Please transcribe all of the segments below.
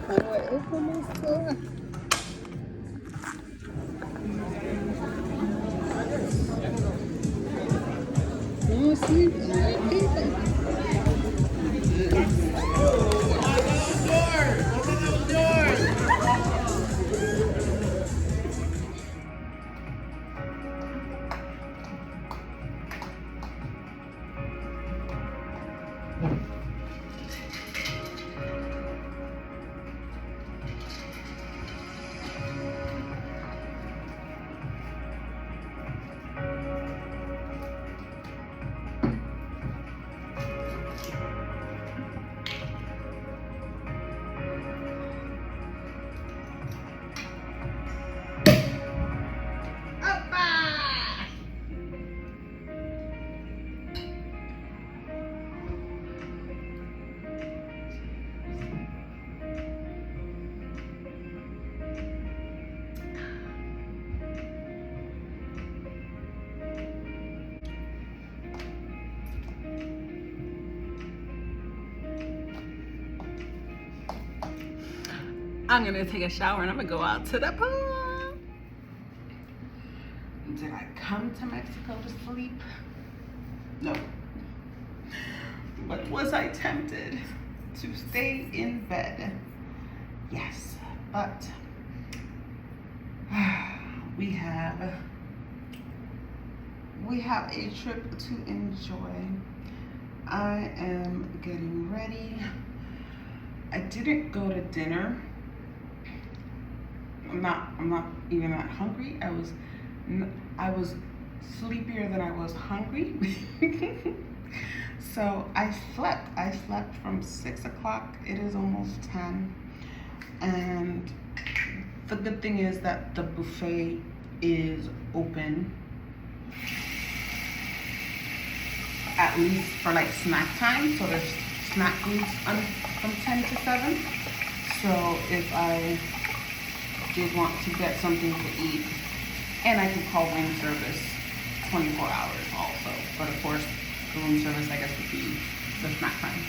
Kaua Airport. No sleep. I'm gonna take a shower and I'm gonna go out to the pool. Did I come to Mexico to sleep? No. But was I tempted to stay in bed? Yes, but we have a trip to enjoy. I am getting ready. I didn't go to dinner. I'm not even that hungry. I was sleepier than I was hungry. So I slept from 6 o'clock. It is almost 10. And the good thing is that the buffet is open at least for like snack time. So there's snack foods from 10 to 7. So if I did want to get something to eat, and I can call room service 24 hours also. But of course, the room service, I guess, would be the snack time,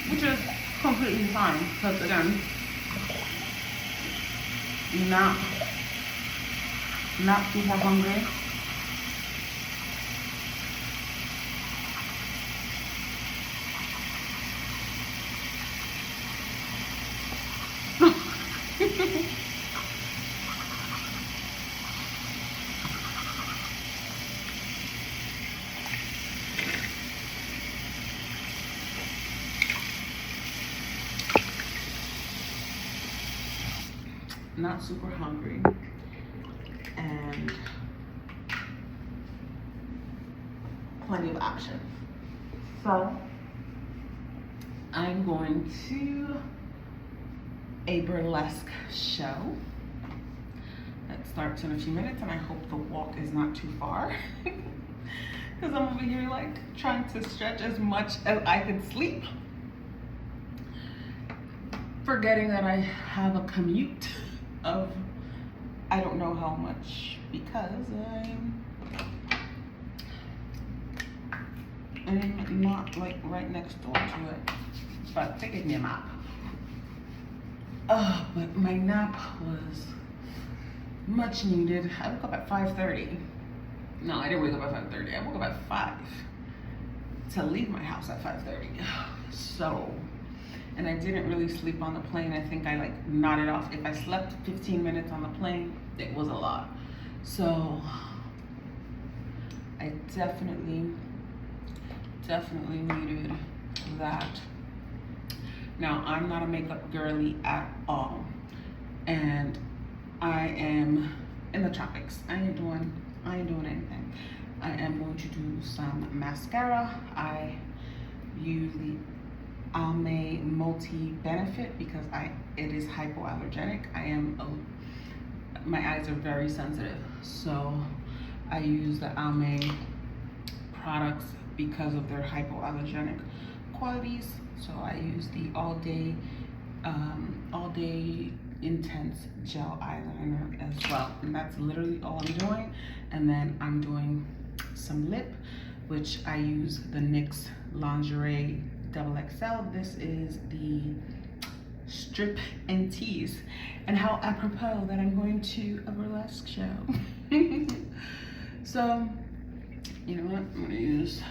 which is completely fine because again, not super hungry. Not super hungry, and plenty of options. So I'm going to a burlesque show that starts in a few minutes, and I hope the walk is not too far because I'm over here like trying to stretch as much as I could sleep, forgetting that I have a commute of I don't know how much because I'm not like right next door to it, but they gave me a map. But my nap was much needed. I woke up at 5:30. No, I didn't wake up at 5:30. I woke up at 5 to leave my house at 5:30. So, and I didn't really sleep on the plane. I think I like nodded off. If I slept 15 minutes on the plane, it was a lot. So I definitely needed that. Now, I'm not a makeup girly at all. And I am in the tropics. I ain't doing anything. I am going to do some mascara. I use the Almay Multi-Benefit because it is hypoallergenic. My eyes are very sensitive, so I use the Almay products because of their hypoallergenic qualities. So I use the all day intense gel eyeliner as well, and that's literally all I'm doing. And then I'm doing some lip, which I use the NYX Lingerie XXL. This is the strip and tease, and how apropos that I'm going to a burlesque show. So, you know what? I'm gonna use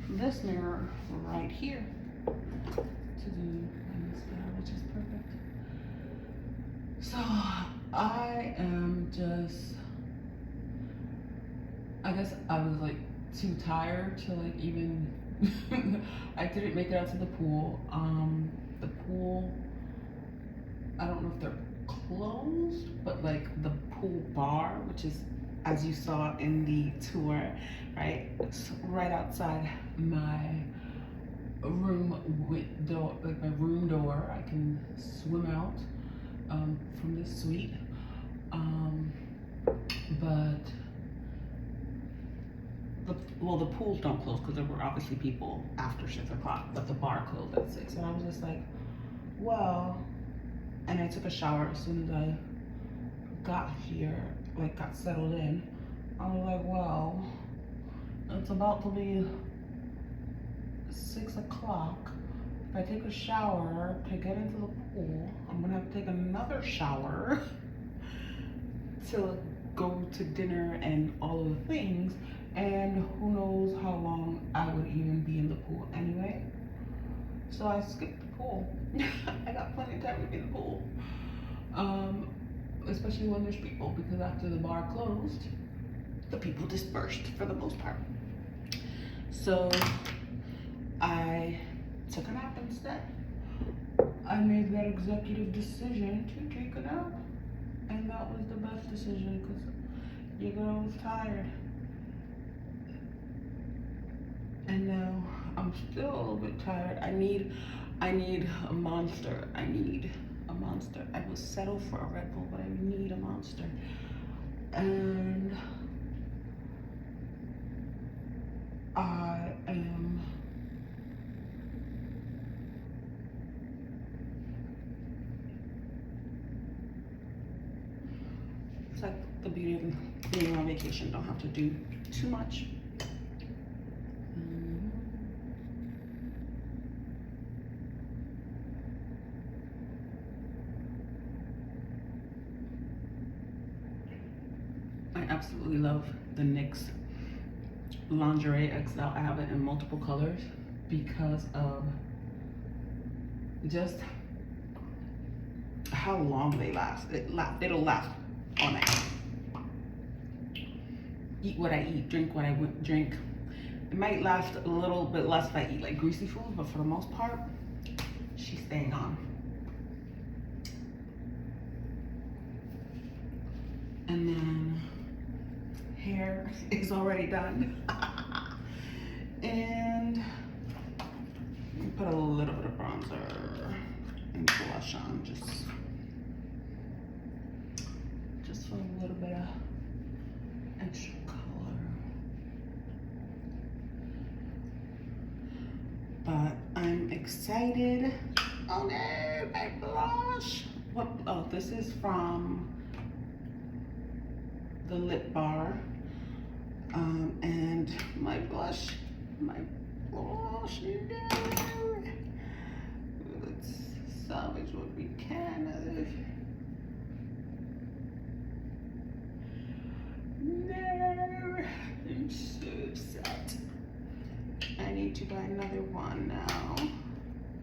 this mirror right here to do my mascara, which is perfect. So I am just, I guess I was like too tired to like even I didn't make it out to the pool. The pool, I don't know if they're closed, but like the pool bar, which is, as you saw in the tour, right? It's right outside my room door, like my room door. I can swim out from this suite. But the pools don't close because there were obviously people after 6 o'clock, but the bar closed at 6. And I was just like, well, and I took a shower as soon as I got here, like got settled in. I was like, well, it's about to be 6 o'clock. If I take a shower to get into the pool, I'm gonna have to take another shower to go to dinner and all of the things. And who knows how long I would even be in the pool anyway. So I skipped the pool. I got plenty of time to be in the pool. Especially when there's people, because after the bar closed, the people dispersed for the most part. So I took a nap instead. I made that executive decision to take a nap. And that was the best decision because your girl was tired. And now I'm still a little bit tired. I need a monster. I need a monster. I will settle for a Red Bull, but I need a monster. And I am it's like the beauty of being on vacation. Don't have to do too much. I absolutely love the NYX lingerie XL. I have it in multiple colors because of just how long they last. It'll last all night. Eat what I eat, drink what I drink. It might last a little bit less if I eat like greasy food, but for the most part, she's staying on. And then hair is already done. And put a little bit of bronzer and blush on, just for a little bit of extra color. But I'm excited. Oh no, my blush. What? Oh, this is from the Lip Bar. And my blush, no. Let's salvage what we can of it. No, I'm so upset. I need to buy another one now,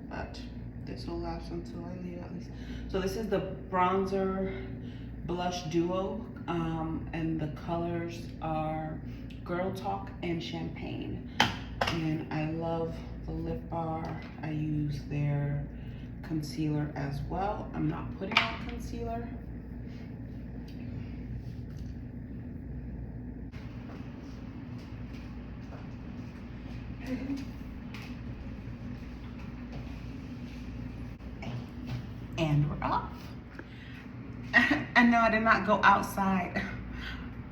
but this will last until I leave at least. So this is the bronzer blush duo, and the colors are Girl Talk and Champagne. And I love the Lip Bar. I use their concealer as well. I'm not putting on concealer. And we're off. And no, I did not go outside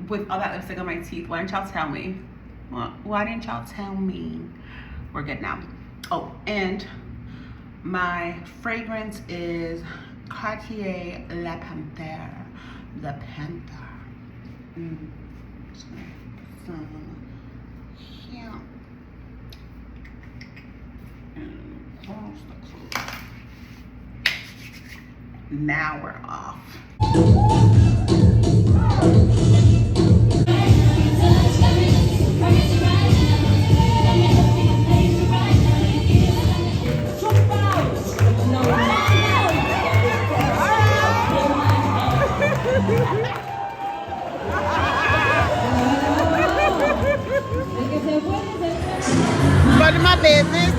with all that lipstick on my teeth. Why didn't y'all tell me? Why didn't y'all tell me? We're good now. Oh, and my fragrance is Cartier La Panthère. The Panther. Just gonna put some here. And close the clothes. Now we're off. Go to my business.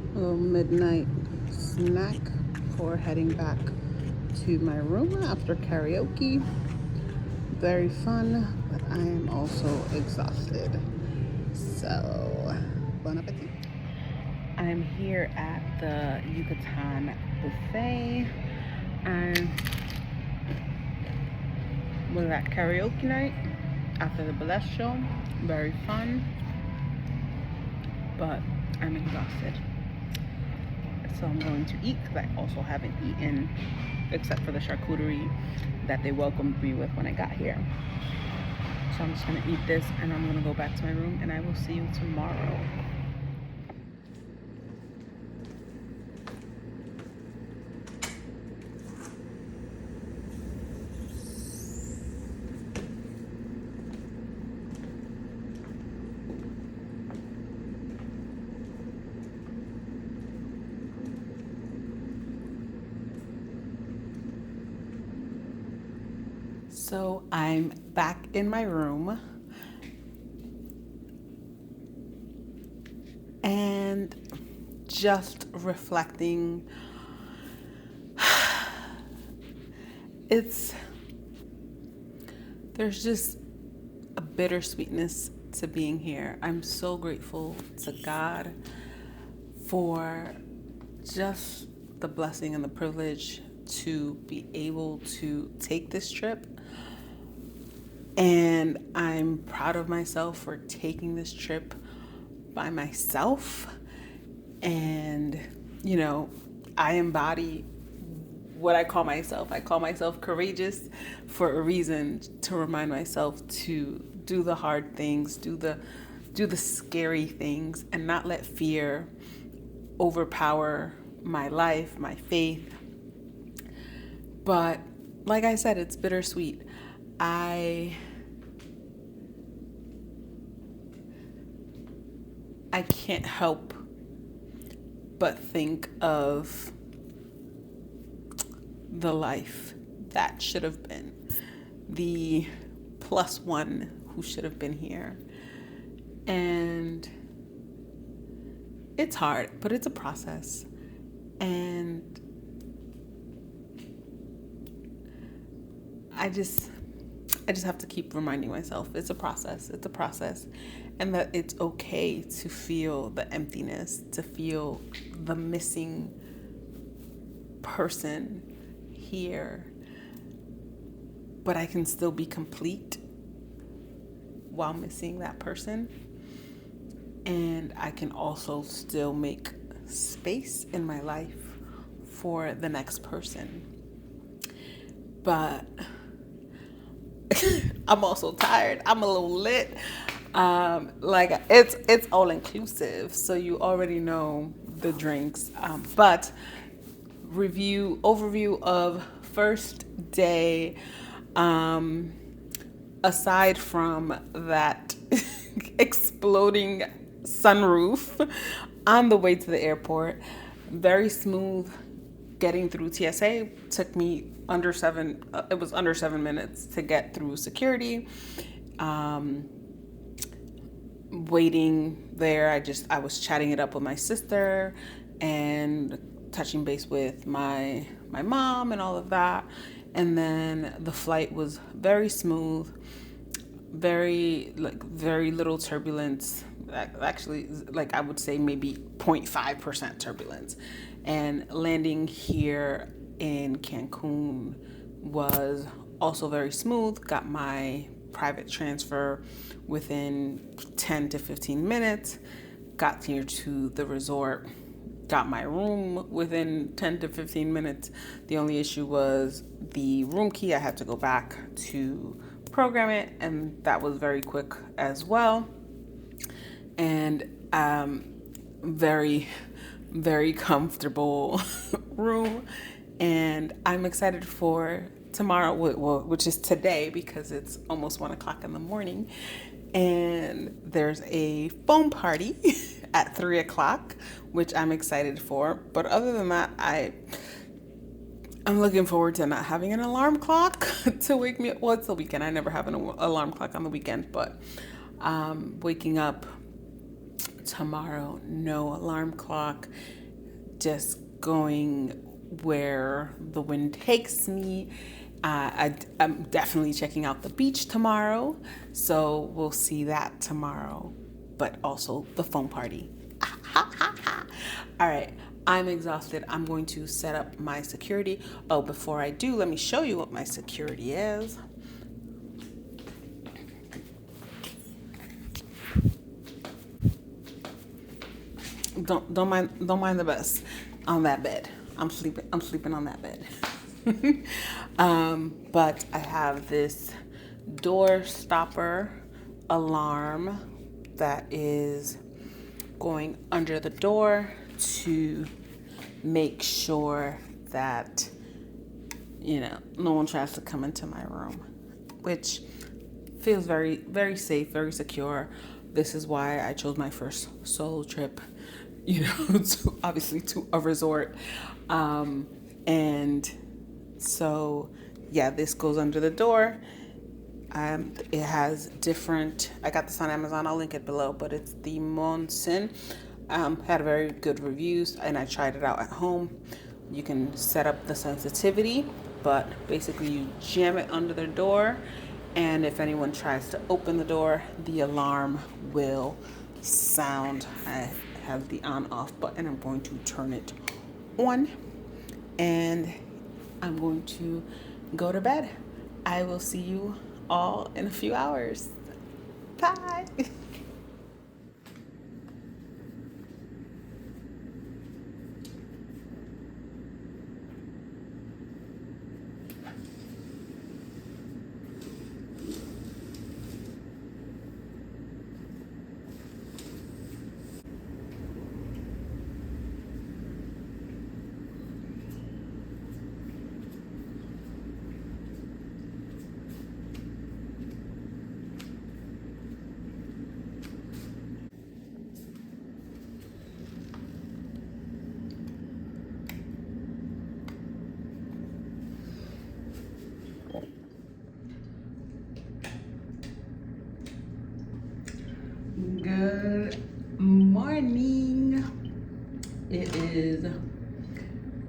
A little midnight snack before heading back to my room after karaoke. Very fun, but I am also exhausted. So, bon appetit. I'm here at the Yucatan buffet, and was at karaoke night after the burlesque show. Very fun, but I'm exhausted. So I'm going to eat because I also haven't eaten except for the charcuterie that they welcomed me with when I got here. So I'm just going to eat this and I'm going to go back to my room, and I will see you tomorrow. So I'm back in my room, and just reflecting. There's just a bittersweetness to being here. I'm so grateful to God for just the blessing and the privilege to be able to take this trip. And I'm proud of myself for taking this trip by myself. And, you know, I embody what I call myself. I call myself courageous for a reason, to remind myself to do the hard things, do the scary things, and not let fear overpower my life, my faith. But like I said, it's bittersweet. I can't help but think of the life that should have been, the plus one who should have been here. And it's hard, but it's a process. And I just have to keep reminding myself it's a process, and that it's okay to feel the emptiness, to feel the missing person here, but I can still be complete while missing that person, and I can also still make space in my life for the next person. But I'm also tired. I'm a little lit. Like it's all inclusive, so you already know the drinks. But overview of first day. Aside from that exploding sunroof on the way to the airport, very smooth getting through TSA. Took me under 7 minutes to get through security. Waiting there, I was chatting it up with my sister and touching base with my mom and all of that. And then the flight was very smooth, very little turbulence. Actually, I would say maybe 0.5% turbulence. And landing here in Cancun was also very smooth. Got my private transfer within 10 to 15 minutes. Got here to the resort. Got my room within 10 to 15 minutes. The only issue was the room key. I had to go back to program it, and that was very quick as well. And very, very comfortable room, and I'm excited for tomorrow, which is today because it's almost 1 o'clock in the morning, and there's a foam party at 3 o'clock, which I'm excited for. But other than that, I'm looking forward to not having an alarm clock to wake me up. Well, it's the weekend. I never have an alarm clock on the weekend, but waking up tomorrow, no alarm clock, just going where the wind takes me. I'm definitely checking out the beach tomorrow, so we'll see that tomorrow, but also the foam party. All right, I'm exhausted. I'm going to set up my security. Oh, before I do, let me show you what my security is. Don't mind the bus on that bed. I'm sleeping on that bed. But I have this door stopper alarm that is going under the door to make sure that, no one tries to come into my room, which feels very, very safe, very secure. This is why I chose my first solo trip, obviously to a resort. And so, yeah, this goes under the door. It has different, I got this on Amazon, I'll link it below, but it's the Monson. Had very good reviews, and I tried it out at home. You can set up the sensitivity, but basically you jam it under the door, and if anyone tries to open the door, the alarm will sound. I have the on-off button. I'm going to turn it on, and I'm going to go to bed. I will see you all in a few hours. Bye. Good morning. It is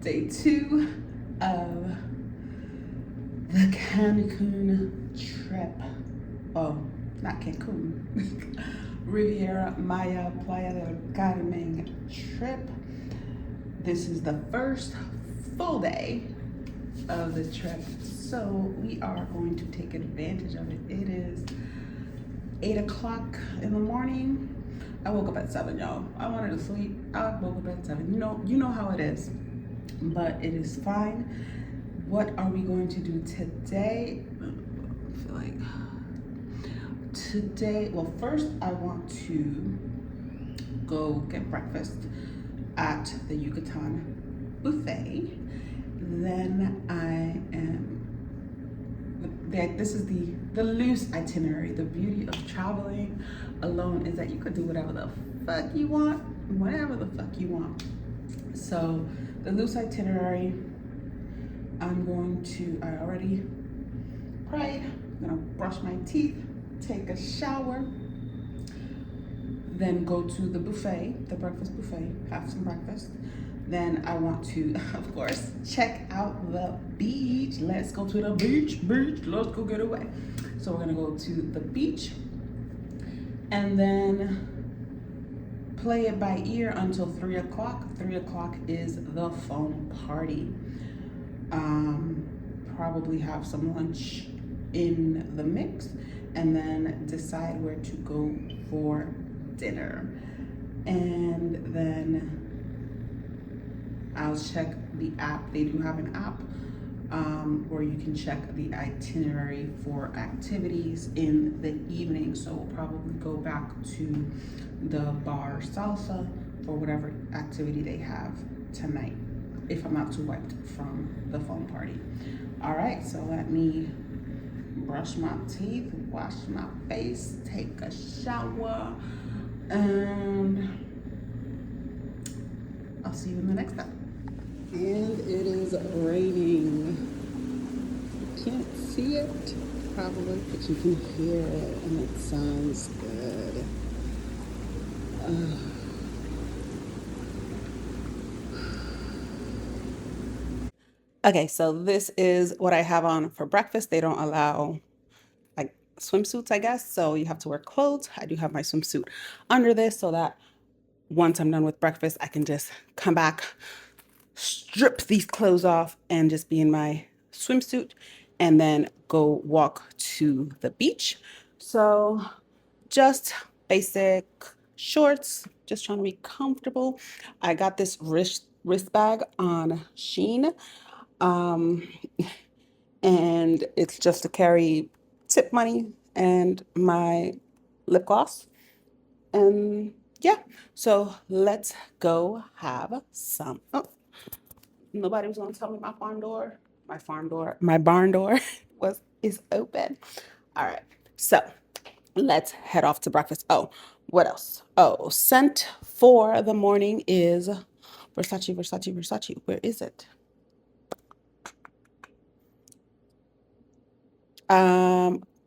day 2 of the Cancun trip. Oh, not Cancun. Riviera Maya Playa del Carmen trip. This is the first full day of the trip, so we are going to take advantage of it. It is 8 o'clock in the morning. I woke up at 7, y'all. I wanted to sleep. I woke up at 7. You know how it is, but it is fine. What are we going to do today? I feel like today, well, first I want to go get breakfast at the Yucatan buffet. Then this is the loose itinerary. The beauty of traveling alone is that you could do whatever the fuck you want, whenever the fuck you want. So the loose itinerary, I already prayed, I'm gonna brush my teeth, take a shower, then go to the buffet, the breakfast buffet, have some breakfast. Then I want to, of course, check out the beach. Let's go to the beach, let's go get away. So we're gonna go to the beach and then play it by ear until 3 o'clock. 3 o'clock is the foam party. Probably have some lunch in the mix and then decide where to go for dinner. And then I'll check the app. They do have an app where you can check the itinerary for activities in the evening. So we'll probably go back to the bar salsa or whatever activity they have tonight, if I'm not too wiped from the phone party. All right, so let me brush my teeth, wash my face, take a shower, and I'll see you in the next step. And it is raining. You can't see it probably, but you can hear it, and it sounds good. Okay, so this is what I have on for breakfast. They don't allow like swimsuits, I guess, so you have to wear clothes. I do have my swimsuit under this so that once I'm done with breakfast, I can just come back, strip these clothes off, and just be in my swimsuit and then go walk to the beach. So just basic shorts, just trying to be comfortable. I got this wrist bag on Shein. Um, and it's just to carry tip money and my lip gloss. And yeah, so let's go have some. Oh, nobody was gonna tell me my barn door is open. All right, so let's head off to breakfast. Oh, what else? Oh, scent for the morning is Versace. Where is it?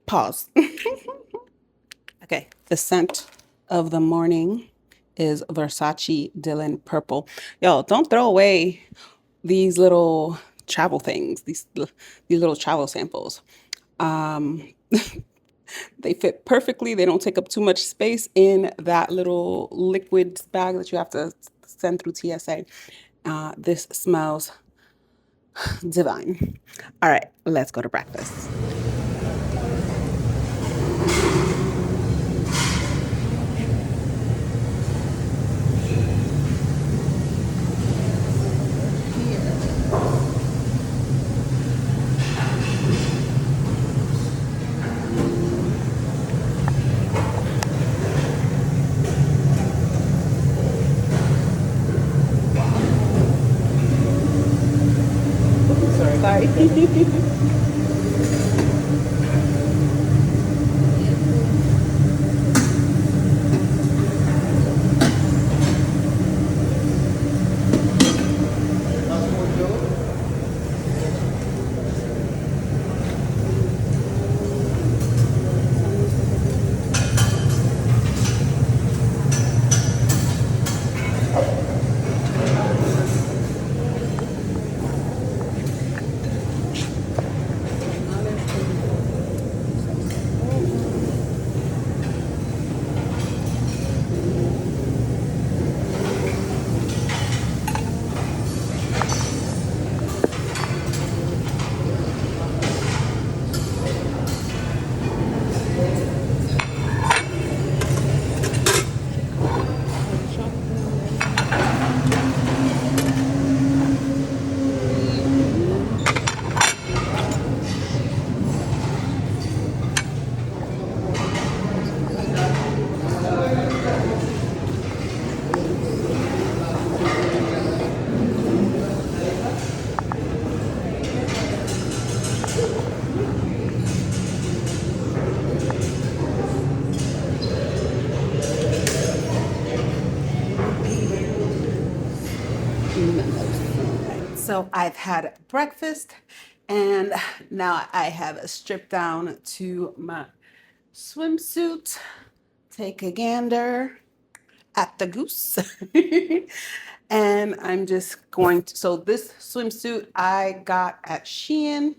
Pause. Okay, the scent of the morning is Versace Dylan Purple. Yo, don't throw away these little travel things, these little travel samples. Um, they fit perfectly. They don't take up too much space in that little liquid bag that you have to send through TSA. This smells divine. All right, let's go to breakfast. Sorry. So I've had breakfast and now I have stripped down to my swimsuit. Take a gander at the goose. And I'm just going to, so this swimsuit I got at Shein.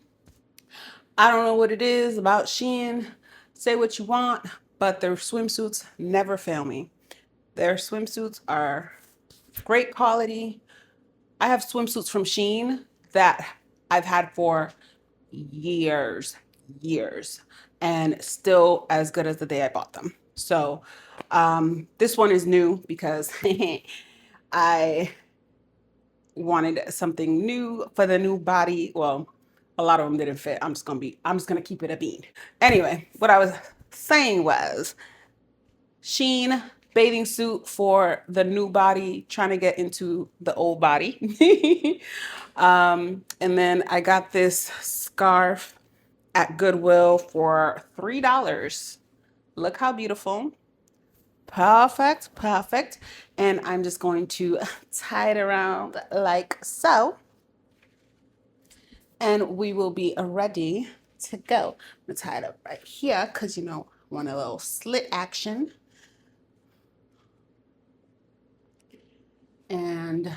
I don't know what it is about Shein. Say what you want, but their swimsuits never fail me. Their swimsuits are great quality. I have swimsuits from Shein that I've had for years, and still as good as the day I bought them. So this one is new because I wanted something new for the new body. Well, a lot of them didn't fit. I'm just gonna keep it a bean. Anyway, what I was saying was Shein bathing suit for the new body, trying to get into the old body. And then I got this scarf at Goodwill for $3. Look how beautiful. Perfect, perfect. And I'm just going to tie it around like so. And we will be ready to go. I'm gonna tie it up right here because you know, I want a little slit action. And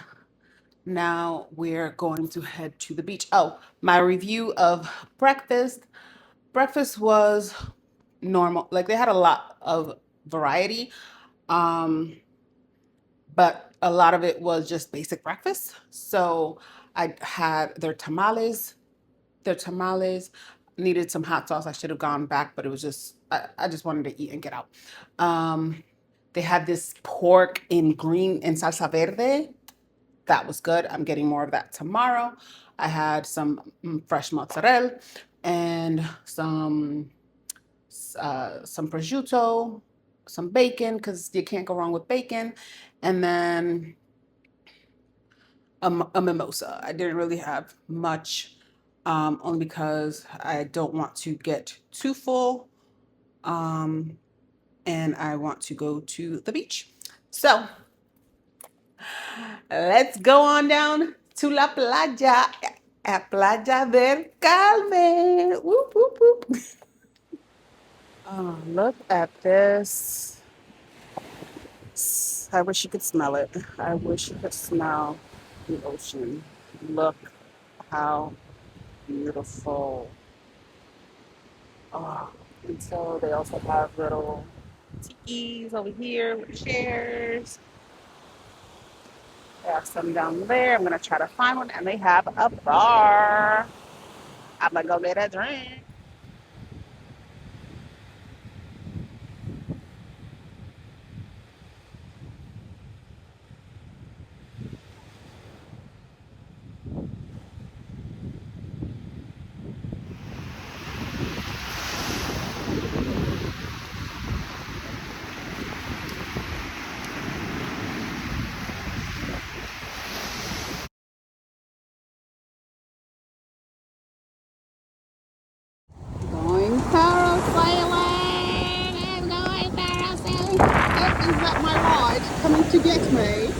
now we're going to head to the beach. Oh, my review of breakfast. Breakfast was normal. Like they had a lot of variety. But a lot of it was just basic breakfast. So I had their tamales, needed some hot sauce. I should have gone back, but it was just, I just wanted to eat and get out. They had this pork in salsa verde. That was good. I'm getting more of that tomorrow. I had some fresh mozzarella and some prosciutto, some bacon, because you can't go wrong with bacon, and then a mimosa. I didn't really have much, only because I don't want to get too full, and I want to go to the beach. So let's go on down to La Playa, at Playa del Carmen. Whoop, whoop, whoop. Oh, look at this. I wish you could smell it. I wish you could smell the ocean. Look how beautiful. Oh, and so they also have little tikis over here with chairs. They have some down there. I'm gonna try to find one, and they have a bar. I'm gonna go get a drink. Going parasailing. I'm going parasailing. This is not my ride coming to get me.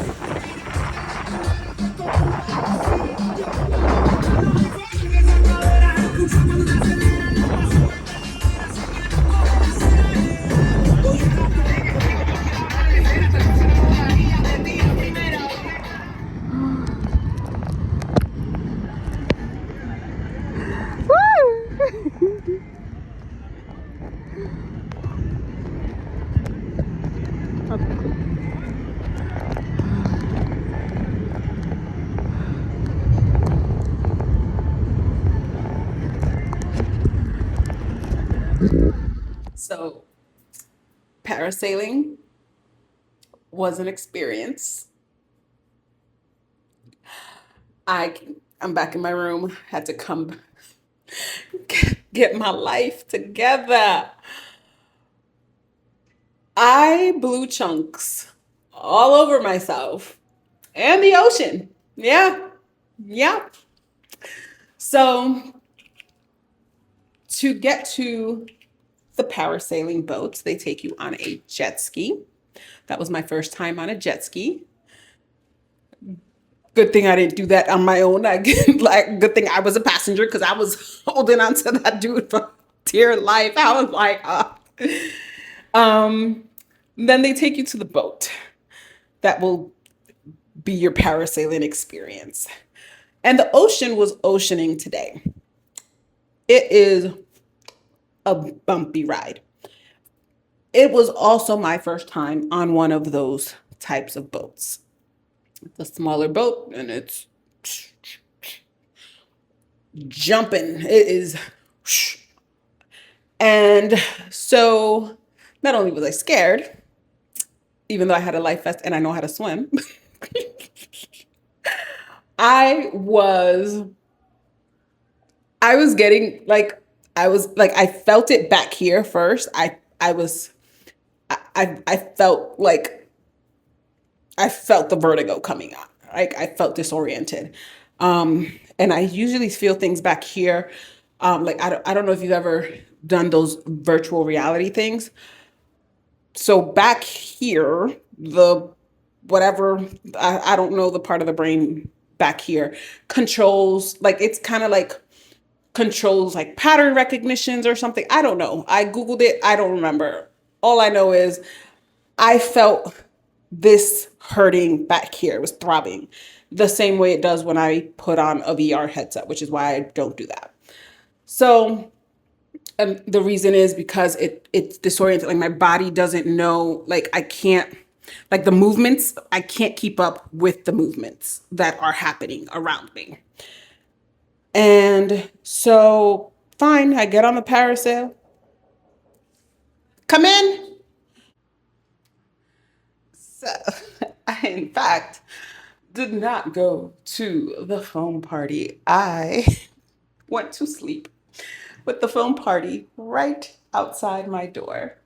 So, parasailing was an experience. I I'm back in my room. Had to come get my life together. I blew chunks all over myself and the ocean. Yeah. Yeah. So to get to the parasailing boats, they take you on a jet ski. That was my first time on a jet ski. Good thing I didn't do that on my own. Like, good thing I was a passenger because I was holding on to that dude for dear life. I was like, Um, then they take you to the boat that will be your parasailing experience. And the ocean was oceaning today. It is a bumpy ride. It was also my first time on one of those types of boats. It's a smaller boat and it's jumping. It is. And so not only was I scared, even though I had a life vest and I know how to swim, I was I was getting like I was like I felt it back here first. I was I felt like I felt the vertigo coming on. Like I felt disoriented. And I usually feel things back here. Like I don't know if you've ever done those virtual reality things. So back here, the whatever I don't know the part of the brain back here controls like it's kind of like controls like pattern recognitions or something. I don't know. I googled it. I don't remember. All I know is I felt this hurting back here. It was throbbing the same way it does when I put on a VR headset, which is why I don't do that. So the reason is because it's disoriented. Like my body doesn't know. Like I can't. Like the movements, I can't keep up with the movements that are happening around me. And so, fine, I get on the parasail. Come in. So, I, in fact, did not go to the foam party. I went to sleep with the foam party right outside my door.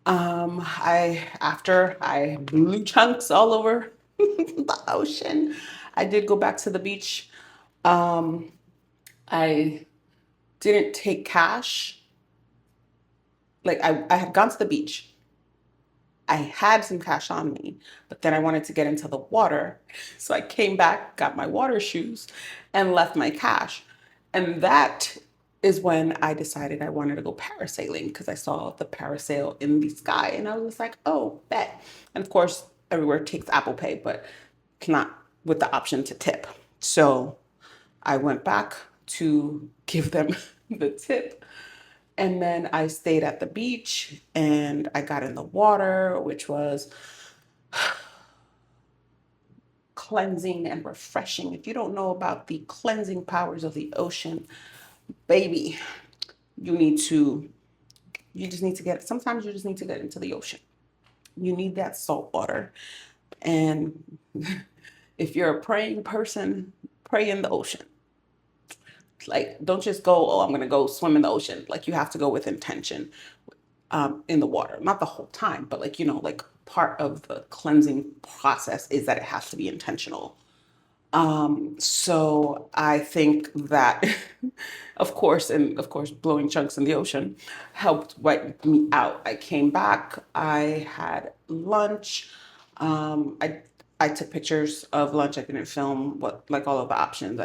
I after I blew chunks all over the ocean, I did go back to the beach. Um, I didn't take cash. Like I had gone to the beach. I had some cash on me, but then I wanted to get into the water. So I came back, got my water shoes, and left my cash. And that is when I decided I wanted to go parasailing because I saw the parasail in the sky and I was just like, oh, bet. And of course, everywhere takes Apple Pay, but not with the option to tip. So I went back to give them the tip. And then I stayed at the beach and I got in the water, which was cleansing and refreshing. If you don't know about the cleansing powers of the ocean, baby, you need to, you just need to get, sometimes you just need to get into the ocean. You need that salt water. And if you're a praying person, pray in the ocean. Like, don't just go, oh, I'm going to go swim in the ocean. Like, you have to go with intention in the water. Not the whole time, but like, like part of the cleansing process is that it has to be intentional. So I think that, of course, blowing chunks in the ocean helped wipe me out. I came back, I had lunch. Um, I, I took pictures of lunch. I didn't film what, like all of the options.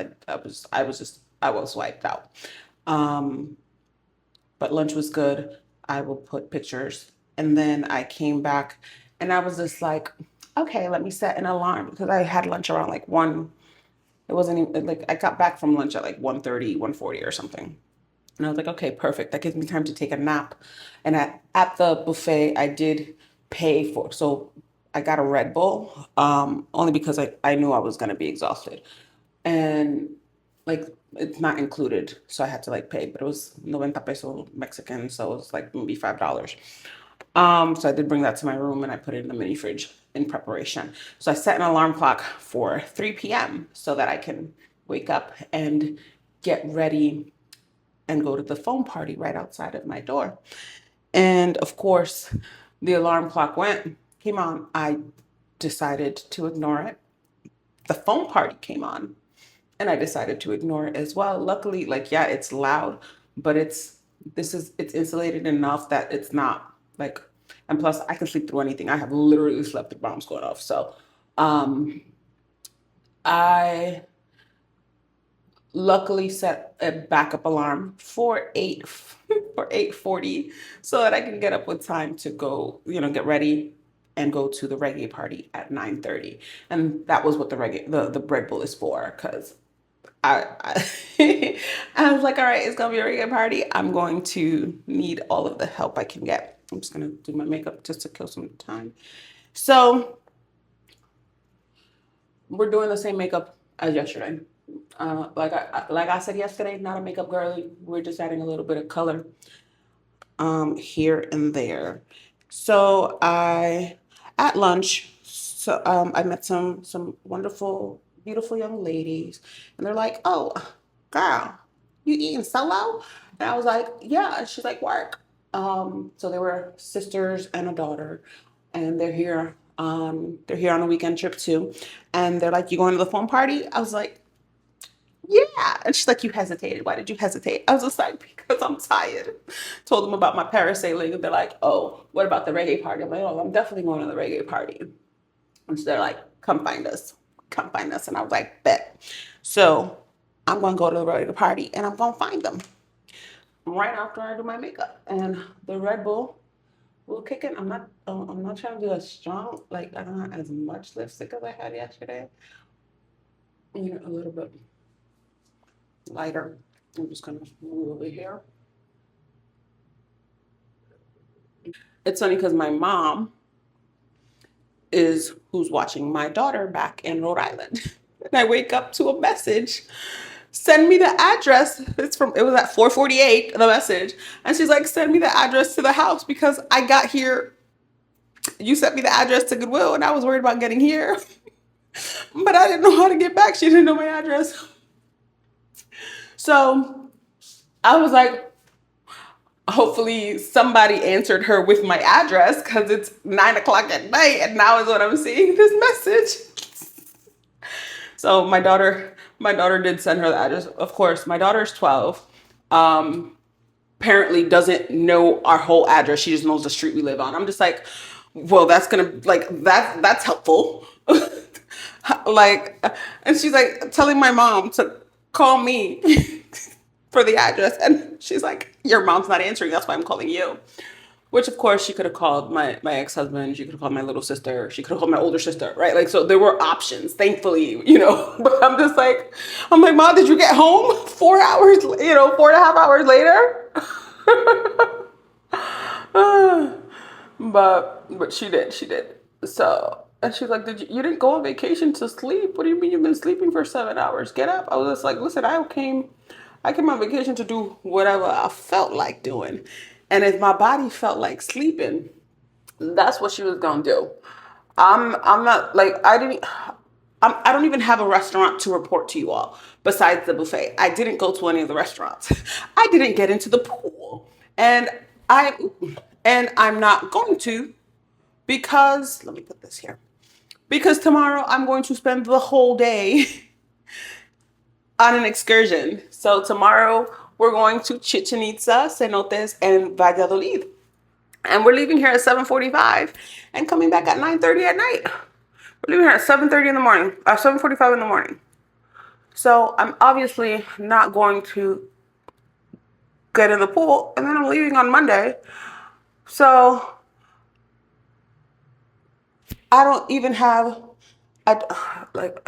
I was wiped out. Um, but lunch was good. I will put pictures. And then I came back and I was just like, okay, let me set an alarm because I had lunch around like 1. It wasn't even like I got back from lunch at like 1:30, 1:40 or something. And I was like, okay, perfect. That gives me time to take a nap. And at the buffet, I did pay for, so I got a Red Bull, only because I knew I was going to be exhausted. And like, it's not included. So I had to like pay, but it was 90 peso Mexican. So it was like maybe $5. So I did bring that to my room and I put it in the mini fridge in preparation. So I set an alarm clock for 3 p.m. so that I can wake up and get ready and go to the foam party right outside of my door. And of course, the alarm clock came on. I decided to ignore it. The foam party came on and I decided to ignore it as well. Luckily, like, yeah, it's loud, but it's insulated enough that it's not like, and plus I can sleep through anything. I have literally slept through bombs going off. So, um, I luckily set a backup alarm for 8:40 so that I can get up with time to go, get ready and go to the reggae party at 9:30. And that was what the Red Bull is for, because I I was like, all right, it's gonna be a reggae party. I'm going to need all of the help I can get. I'm just gonna do my makeup just to kill some time. So we're doing the same makeup as yesterday. Like I said yesterday, not a makeup girly. We're just adding a little bit of color here and there. So I at lunch, so I met some wonderful, beautiful young ladies, and they're like, "Oh, girl, you eating solo?" And I was like, "Yeah." And she's like, "Work." So they were sisters and a daughter, and they're here. They're here on a weekend trip too, and they're like, "You going to the phone party?" I was like, "Yeah," and she's like, "You hesitated. Why did you hesitate?" I was just like, "Because I'm tired." Told them about my parasailing, and they're like, "Oh, what about the reggae party?" I'm like, "Oh, I'm definitely going to the reggae party." And so they're like, "Come find us, come find us," and I was like, "Bet." So I'm gonna go to the reggae party, and I'm gonna find them right after I do my makeup, and the Red Bull will kick in. I'm not trying to do as strong. Like I don't have as much lipstick as I had yesterday. You know, a little bit lighter. I'm just gonna move over here. It's funny because my mom is who's watching my daughter back in Rhode Island. And I wake up to a message. Send me the address. It was at 4:48, the message. And she's like, send me the address to the house because I got here. You sent me the address to Goodwill and I was worried about getting here. But I didn't know how to get back. She didn't know my address. So I was like, hopefully somebody answered her with my address because it's 9 o'clock at night and now is when I'm seeing this message. So my daughter did send her the address. Of course, my daughter's 12. Apparently doesn't know our whole address. She just knows the street we live on. I'm just like, well, that's helpful. Like, and she's like telling my mom to call me for the address. And she's like, your mom's not answering. That's why I'm calling you. Which, of course, she could have called my ex-husband. She could have called my little sister. She could have called my older sister, right? Like, so there were options, thankfully, you know. But I'm like, Mom, did you get home 4 hours, 4.5 hours later? But she did. So, and she's like, you didn't go on vacation to sleep? What do you mean you've been sleeping for 7 hours? Get up. I was just like, listen, I came on vacation to do whatever I felt like doing. And if my body felt like sleeping, that's what she was gonna do. I'm not like I don't even have a restaurant to report to you all besides the buffet. I didn't go to any of the restaurants. I didn't get into the pool. And I and I'm not going to because let me put this here. Because tomorrow I'm going to spend the whole day on an excursion. So tomorrow we're going to Chichen Itza, Cenotes, and Valladolid. And we're leaving here at 7:45 and coming back at 9:30 at night. We're leaving here at 7:30 in the morning, 7:45 in the morning. So I'm obviously not going to get in the pool, and then I'm leaving on Monday. So I don't even have, I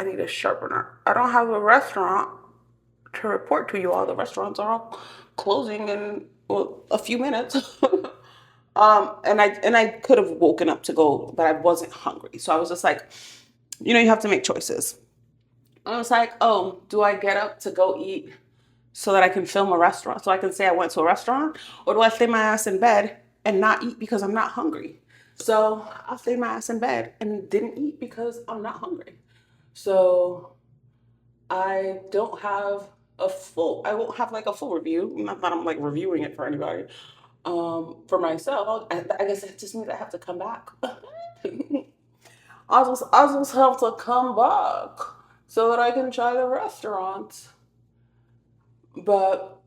need a sharpener. I don't have a restaurant to report to you all. The restaurants are all closing in a few minutes. And I could have woken up to go, but I wasn't hungry. So I was just like, you have to make choices. I was like, oh, do I get up to go eat so that I can film a restaurant, so I can say I went to a restaurant? Or do I stay my ass in bed and not eat because I'm not hungry? So I stayed my ass in bed and didn't eat because I'm not hungry. So I don't have I won't have like a full review. Not that I'm like reviewing it for anybody. For myself, I guess it just means I have to come back. I just have to come back so that I can try the restaurant. But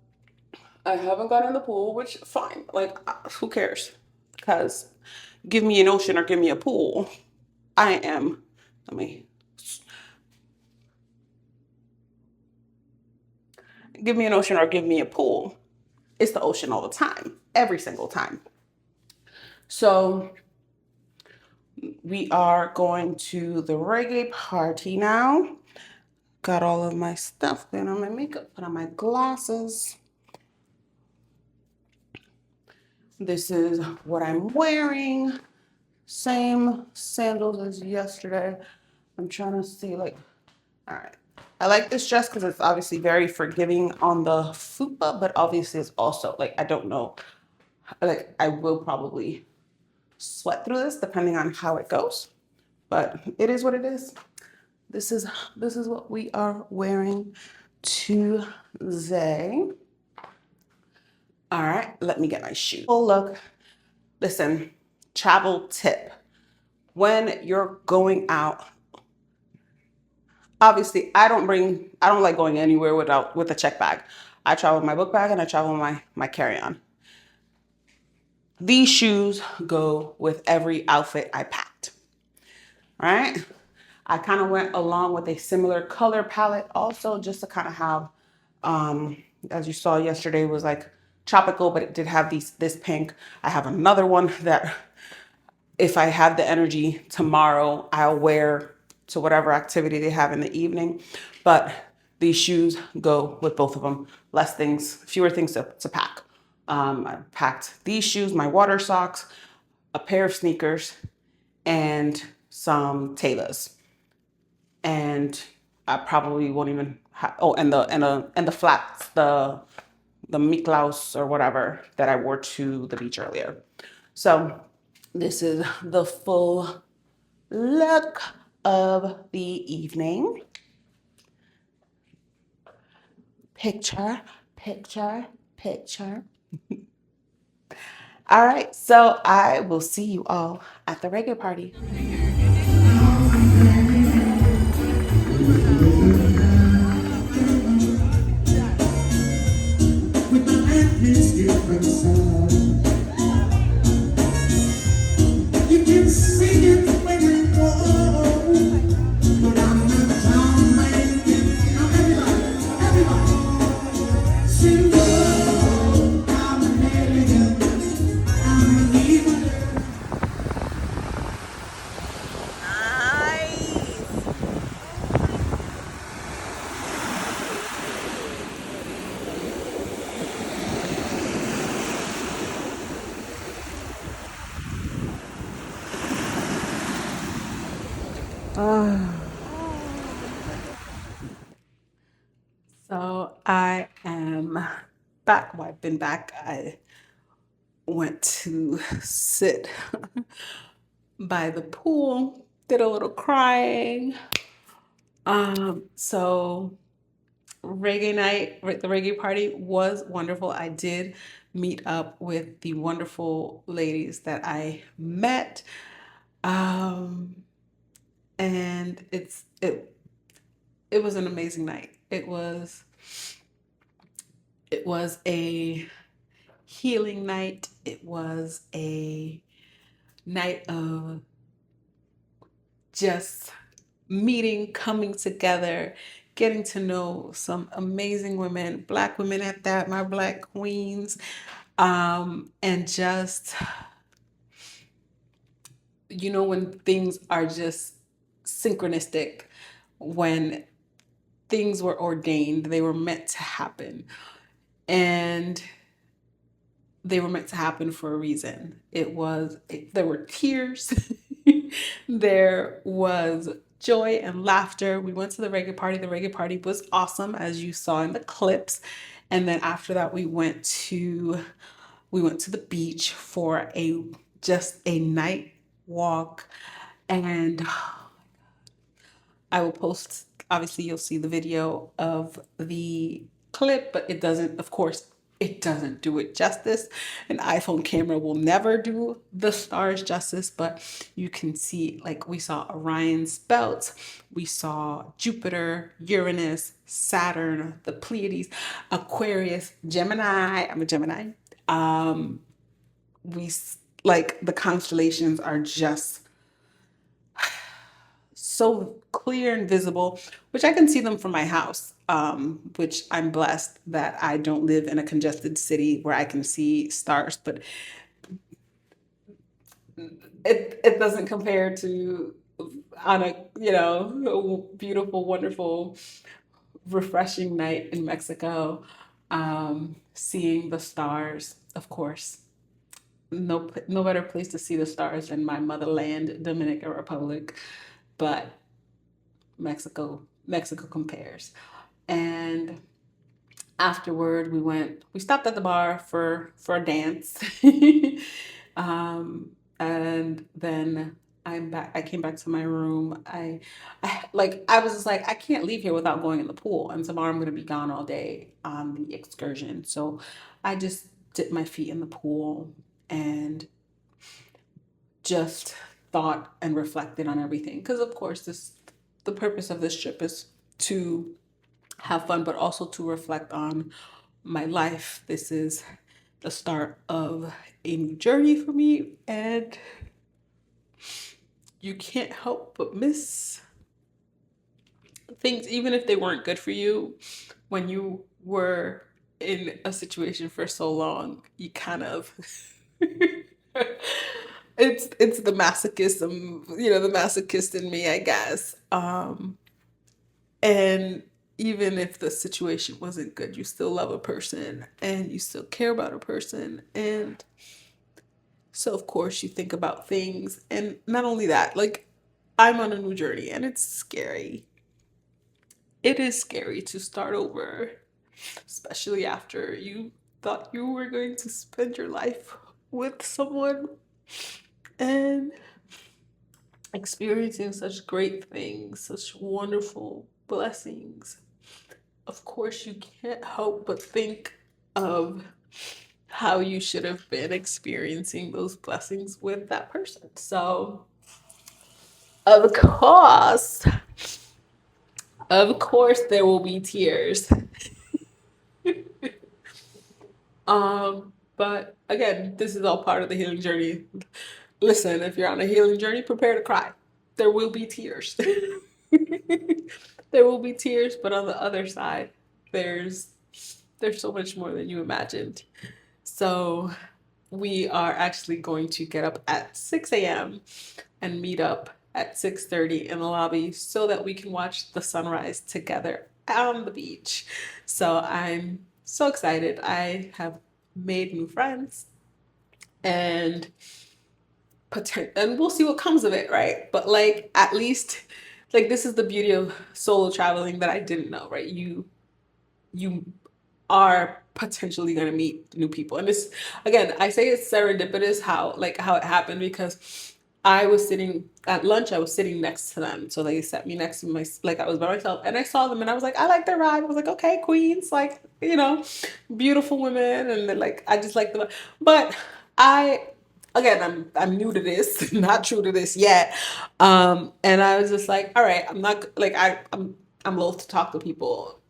I haven't gone in the pool, which fine. Like, who cares? Because give me an ocean or give me a pool. I am. Let me. Give me an ocean or give me a pool. It's the ocean all the time, every single time. So we are going to the reggae party now. Got all of my stuff, put on my makeup, put on my glasses. This is what I'm wearing. Same sandals as yesterday. I'm trying to see all right. I like this dress because it's obviously very forgiving on the fupa, but obviously it's also I don't know. I will probably sweat through this depending on how it goes, but it is what it is. This is what we are wearing today. All right, let me get my shoes. Oh, look, listen, travel tip. When you're going out, obviously I don't like going anywhere with a check bag. I travel with my book bag and I travel with my carry-on. These shoes go with every outfit I packed. All right. I kind of went along with a similar color palette also, just to kind of have, as you saw yesterday was like tropical, but it did have this pink. I have another one that if I have the energy tomorrow, I'll wear to whatever activity they have in the evening. But these shoes go with both of them. Fewer things to pack. I packed these shoes, my water socks, a pair of sneakers, and some Taylors. And I probably won't even and the flats, the Miklaus or whatever that I wore to the beach earlier. So this is the full look of the evening. Picture, picture, picture. All right, so I will see you all at the reggae party. You can sing it when you go, but I'm not down, man. Everybody, sing it. I'm an alien. I'm an evil. So I am back. Well, I've been back. I went to sit by the pool, did a little crying. So reggae night, the reggae party was wonderful. I did meet up with the wonderful ladies that I met. And it was an amazing night. It was a healing night. It was a night of just meeting, coming together, getting to know some amazing women, Black women at that, my Black queens, and just, when things are just synchronistic, when things were ordained, they were meant to happen. And they were meant to happen for a reason. There were tears. There was joy and laughter. We went to the reggae party. The reggae party was awesome, as you saw in the clips. And then after that, we went to the beach for just a night walk. And I will post, obviously you'll see the video of the clip, but it doesn't do it justice. An iPhone camera will never do the stars justice, but you can see, like, we saw Orion's belt, we saw Jupiter, Uranus, Saturn, the Pleiades, Aquarius, Gemini. I'm a Gemini. The constellations are just so clear and visible, which I can see them from my house, which I'm blessed that I don't live in a congested city where I can see stars, but it doesn't compare to on a beautiful, wonderful, refreshing night in Mexico, seeing the stars. Of course, no better place to see the stars than my motherland, Dominican Republic, but Mexico compares. And afterward, we stopped at the bar for a dance. And then I came back to my room. I was just like, I can't leave here without going in the pool. And tomorrow I'm going to be gone all day on the excursion. So I just dipped my feet in the pool and just thought and reflected on everything. Because of course, the purpose of this trip is to have fun, but also to reflect on my life. This is the start of a new journey for me, and you can't help but miss things, even if they weren't good for you. When you were in a situation for so long, you kind of it's the masochism, the masochist in me, I guess. And even if the situation wasn't good, you still love a person and you still care about a person. And so, of course, you think about things. And not only that, like, I'm on a new journey and it's scary. It is scary to start over, especially after you thought you were going to spend your life with someone and experiencing such great things, such wonderful blessings. Of course, you can't help but think of how you should have been experiencing those blessings with that person. So, of course, there will be tears. But again, this is all part of the healing journey. Listen, if you're on a healing journey, prepare to cry. There will be tears. There will be tears, but on the other side, there's so much more than you imagined. So we are actually going to get up at 6 a.m. and meet up at 6:30 in the lobby so that we can watch the sunrise together on the beach. So I'm so excited. I have made new friends and we'll see what comes of it, right? But like, at least, like, this is the beauty of solo traveling that I didn't know, right? You are potentially going to meet new people. And this, again, I say it's serendipitous how it happened, because I was sitting at lunch, I was sitting next to them. So they sat me next to I was by myself, and I saw them and I was like, I like their vibe. I was like, okay, queens, like, beautiful women. And then, like, I just like them. But I'm new to this, not true to this yet. And I was just like, all right, I'm not like, I'm loath to talk to people,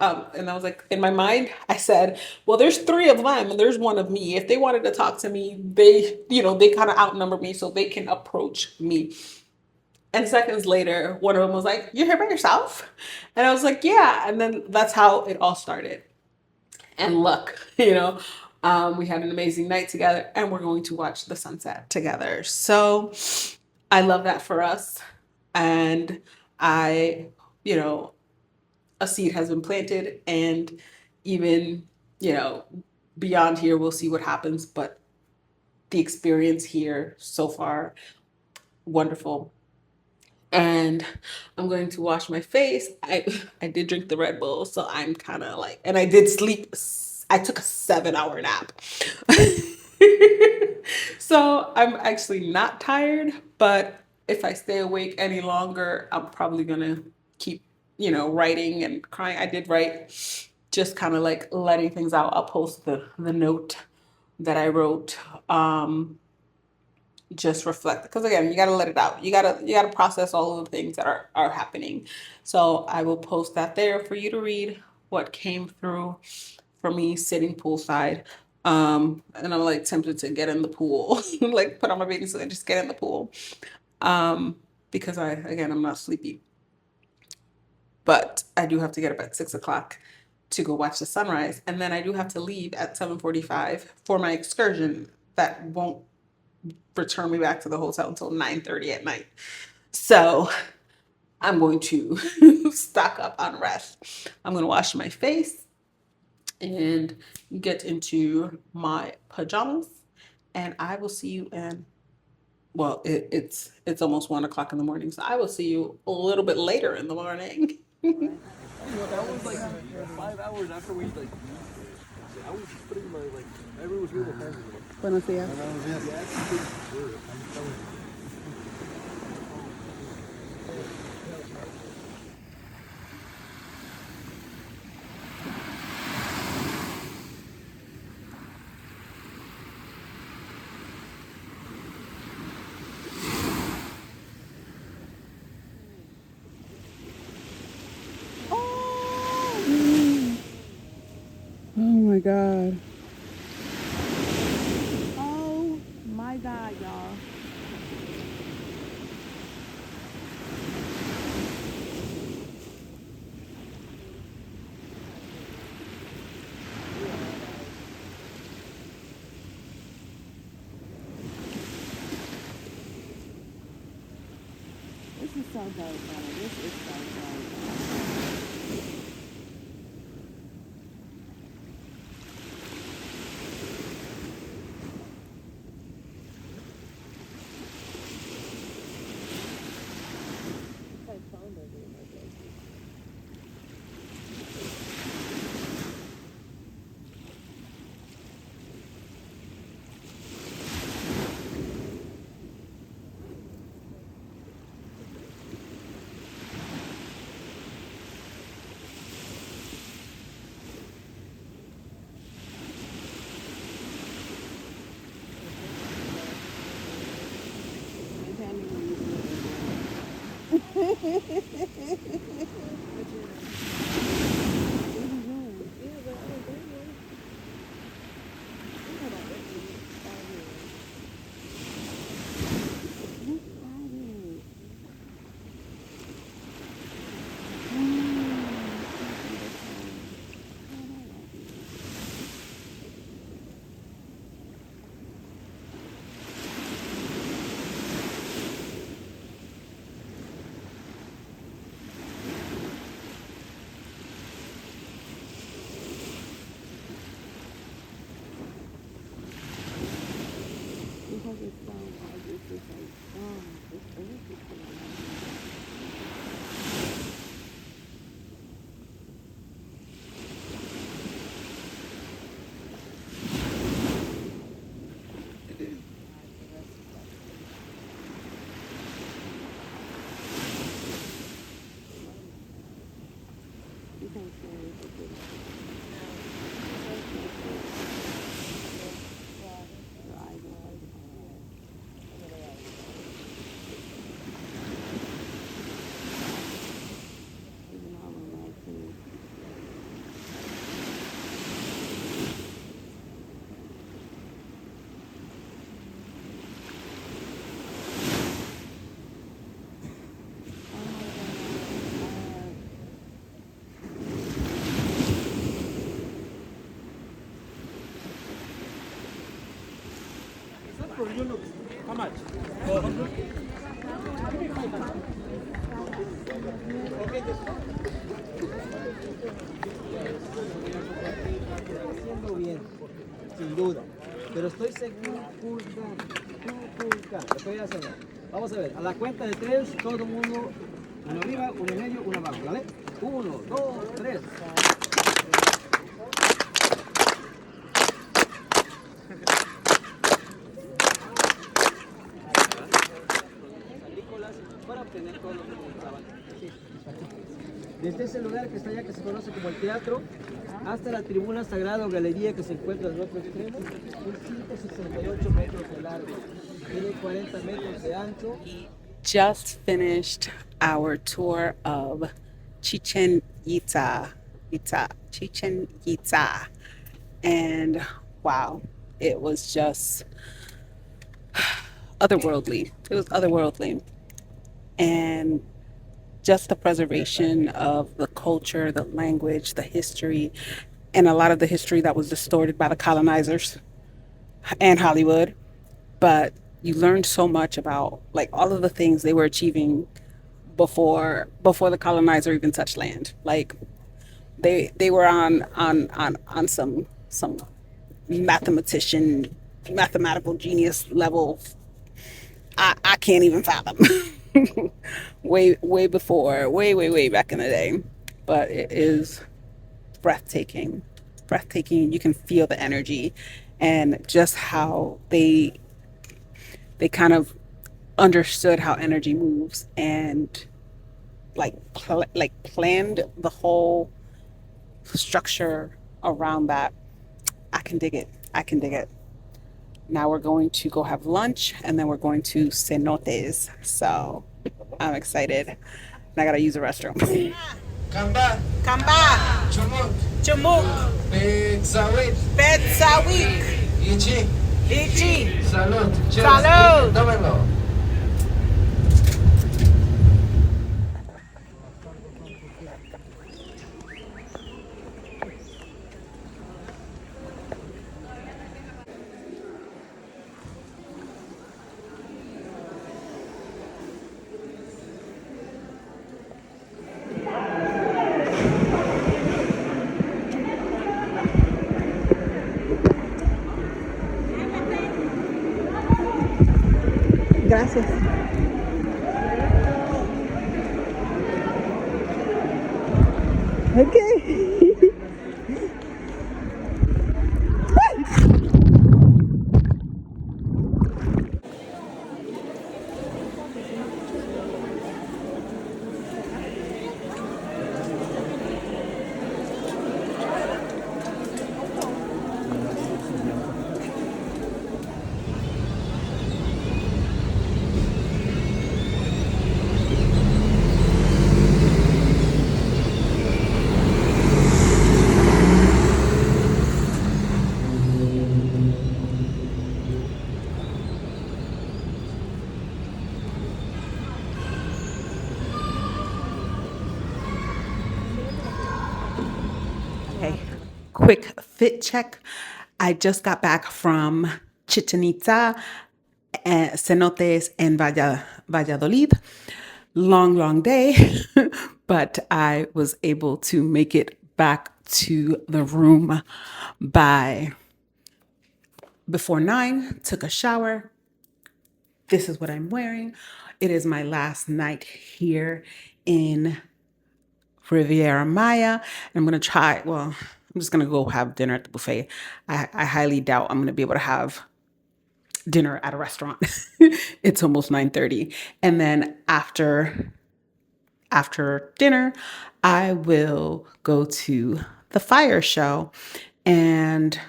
and I was like, in my mind, I said, well, there's three of them and there's one of me. If they wanted to talk to me, they kind of outnumber me, so they can approach me. And seconds later, one of them was like, you're here by yourself? And I was like, yeah. And then that's how it all started. And look, we had an amazing night together, and we're going to watch the sunset together. So I love that for us. And I, a seed has been planted, and even, beyond here, we'll see what happens. But the experience here so far, wonderful. And I'm going to wash my face. I did drink the Red Bull, so I'm kind of like, and I did sleep. I took a 7-hour nap. So I'm actually not tired, but if I stay awake any longer, I'm probably gonna keep, writing and crying. I did write, just kind of like letting things out. I'll post the note that I wrote. Just reflect, because again, you got to let it out. You got to process all of the things that are happening. So I will post that there for you to read what came through for me sitting poolside. And I'm like tempted to get in the pool, like put on my bathing suit and just get in the pool. Because I'm not sleepy. But I do have to get up at 6 o'clock to go watch the sunrise. And then I do have to leave at 7:45 for my excursion that won't return me back to the hotel until 9:30 at night. So I'm going to stock up on rest. I'm going to wash my face and get into my pajamas, and I will see you in, well, it's almost 1 o'clock in the morning, so I will see you a little bit later in the morning. That was like 5 hours after we like. I was just putting my everyone was here with family. Buenos días. How much? Haciendo bien, sin duda. Pero estoy seguro, lo que voy a hacer. Vamos a ver, a la cuenta de 3, todo el mundo, uno arriba, uno en medio, uno abajo, ¿vale? 1, 2, 3. Para obtener todo lo que necesitaban. Desde ese lugar que está allá, que se conoce como el teatro, hasta la tribuna sagrada o galería que se encuentra en el otro extremo, es 168 metros de largo, tiene 40 metros de ancho. Just finished our tour of Chichen Itza, Chichen Itza, and wow, it was just otherworldly. It was otherworldly, and just the preservation of the culture, the language, the history, and a lot of the history that was distorted by the colonizers and Hollywood. But you learned so much about like all of the things they were achieving before the colonizer even touched land. Like they were on some mathematical genius level. I can't even fathom. way before, way back in the day. But it is breathtaking. You can feel the energy and just how they kind of understood how energy moves and planned the whole structure around that. I can dig it. Now we're going to go have lunch and then we're going to Cenotes. So I'm excited. And I gotta use the restroom. Kamba, Chumuk, Petzawit, Ichi, Salud, Cheers. Tómenlo. Gracias. Okay. Okay, quick fit check. I just got back from Chichen Itza, Cenotes, and Valladolid. Long day, but I was able to make it back to the room before 9, took a shower. This is what I'm wearing. It is my last night here in Riviera Maya. I'm going to I'm just going to go have dinner at the buffet. I highly doubt I'm going to be able to have dinner at a restaurant. It's almost 9:30. And then after dinner, I will go to the fire show. And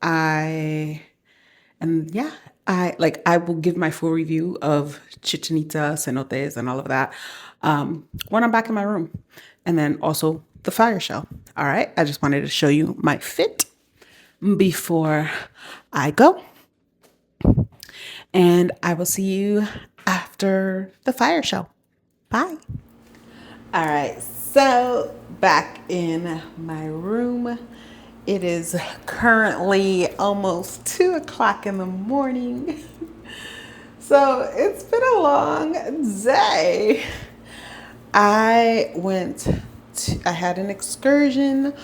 I will give my full review of Chichen Itza, Cenotes, and all of that when I'm back in my room. And then also the fire show. All right. I just wanted to show you my fit before I go. And I will see you after the fire show. Bye. All right. So back in my room. It is currently almost 2 o'clock in the morning. So it's been a long day. I had an excursion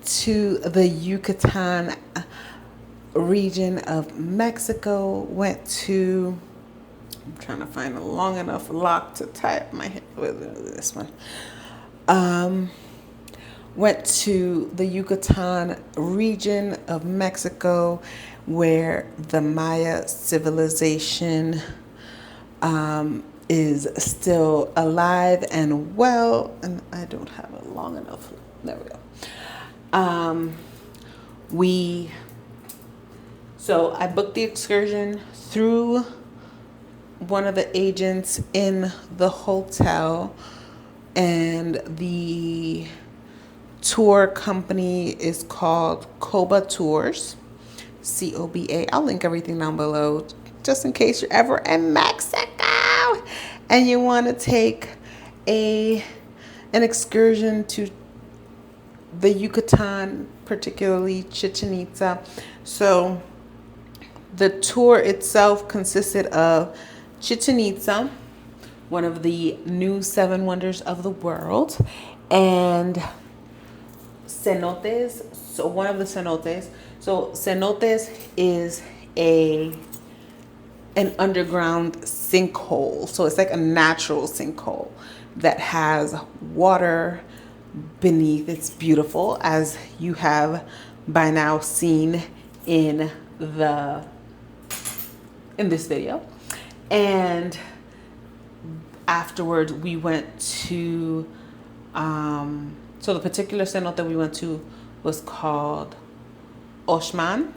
to the Yucatan region of Mexico. I'm trying to find a long enough lock to tie up my head with this one. Went to the Yucatan region of Mexico where the Maya civilization is still alive and well. And I don't have it long enough. There we go. So I booked the excursion through one of the agents in the hotel, and the tour company is called Coba Tours, COBA. I'll link everything down below just in case you're ever in Mexico and you want to take an excursion to the Yucatan, particularly Chichen Itza. So the tour itself consisted of Chichen Itza, one of the new 7 wonders of the world, and cenotes. So one of the cenotes. So cenotes is an underground sinkhole. So it's like a natural sinkhole that has water beneath. It's beautiful, as you have by now seen in this video. And afterwards we went to so the particular cenote that we went to was called Oxman.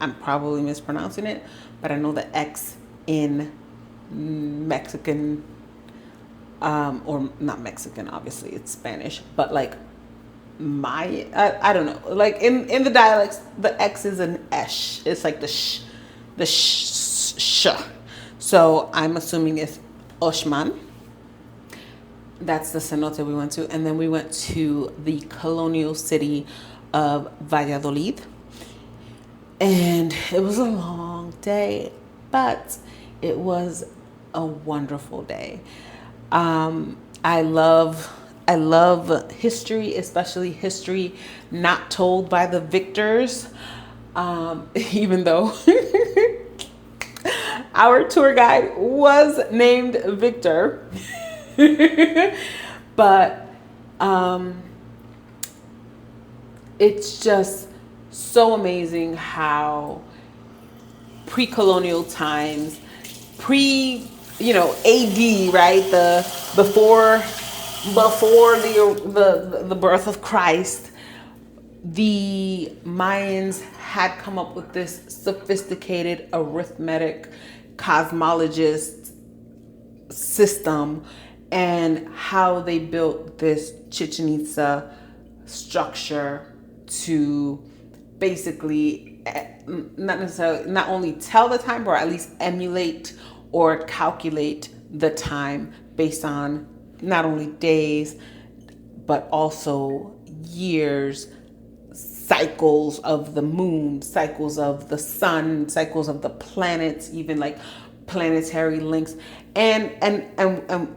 I'm probably mispronouncing it, but I know the X in Mexican, or not Mexican, obviously it's Spanish, but like I don't know, like in the dialects, the X is an esh. It's like the sh. So I'm assuming it's Oxman. That's the cenote we went to. And then we went to the colonial city of Valladolid. And it was a long day, but it was a wonderful day. I love history, especially history not told by the victors. Even though Our tour guide was named Victor. But it's just so amazing how pre-colonial times, AD, right? The before the birth of Christ, the Mayans had come up with this sophisticated arithmetic cosmologist system, and how they built this Chichen Itza structure to basically not only tell the time, but at least emulate or calculate the time based on not only days, but also years, cycles of the moon, cycles of the sun, cycles of the planets, even like planetary links. And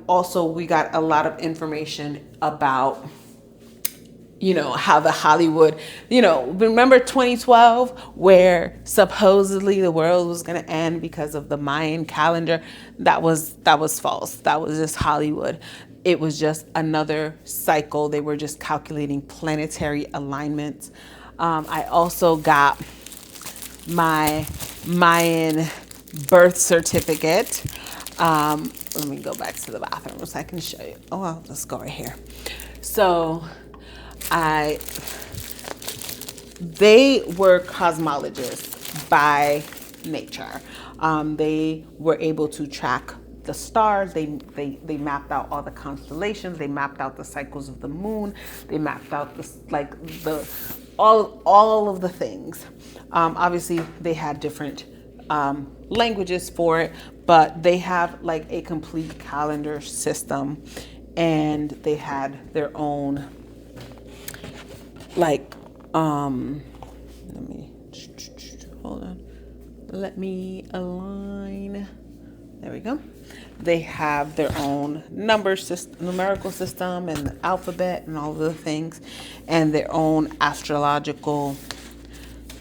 also we got a lot of information about, how the Hollywood, remember 2012, where supposedly the world was going to end because of the Mayan calendar? That was false. That was just Hollywood. It was just another cycle. They were just calculating planetary alignments. I also got my Mayan birth certificate. Let me go back to the bathroom so I can show you. Oh, well, let's go right here. So they were cosmologists by nature. They were able to track the stars. They mapped out all the constellations. They mapped out the cycles of the moon. They mapped out all of the things. Obviously, they had different languages for it, but they have like a complete calendar system, and they had their own let me align. There we go. They have their own numerical system, and the alphabet and all of the things, and their own astrological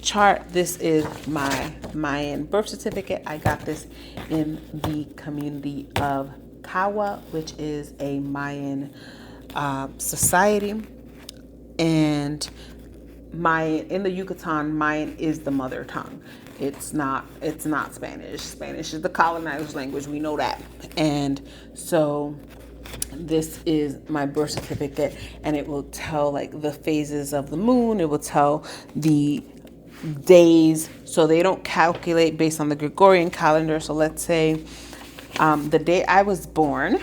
chart. This is my Mayan birth certificate. I got this in the community of Kaua, which is a Mayan society. And Mayan in the Yucatan, Mayan is the mother tongue. It's not Spanish. Spanish is the colonized language. We know that. And so this is my birth certificate, and it will tell like the phases of the moon. It will tell the days. So they don't calculate based on the Gregorian calendar. So let's say the day I was born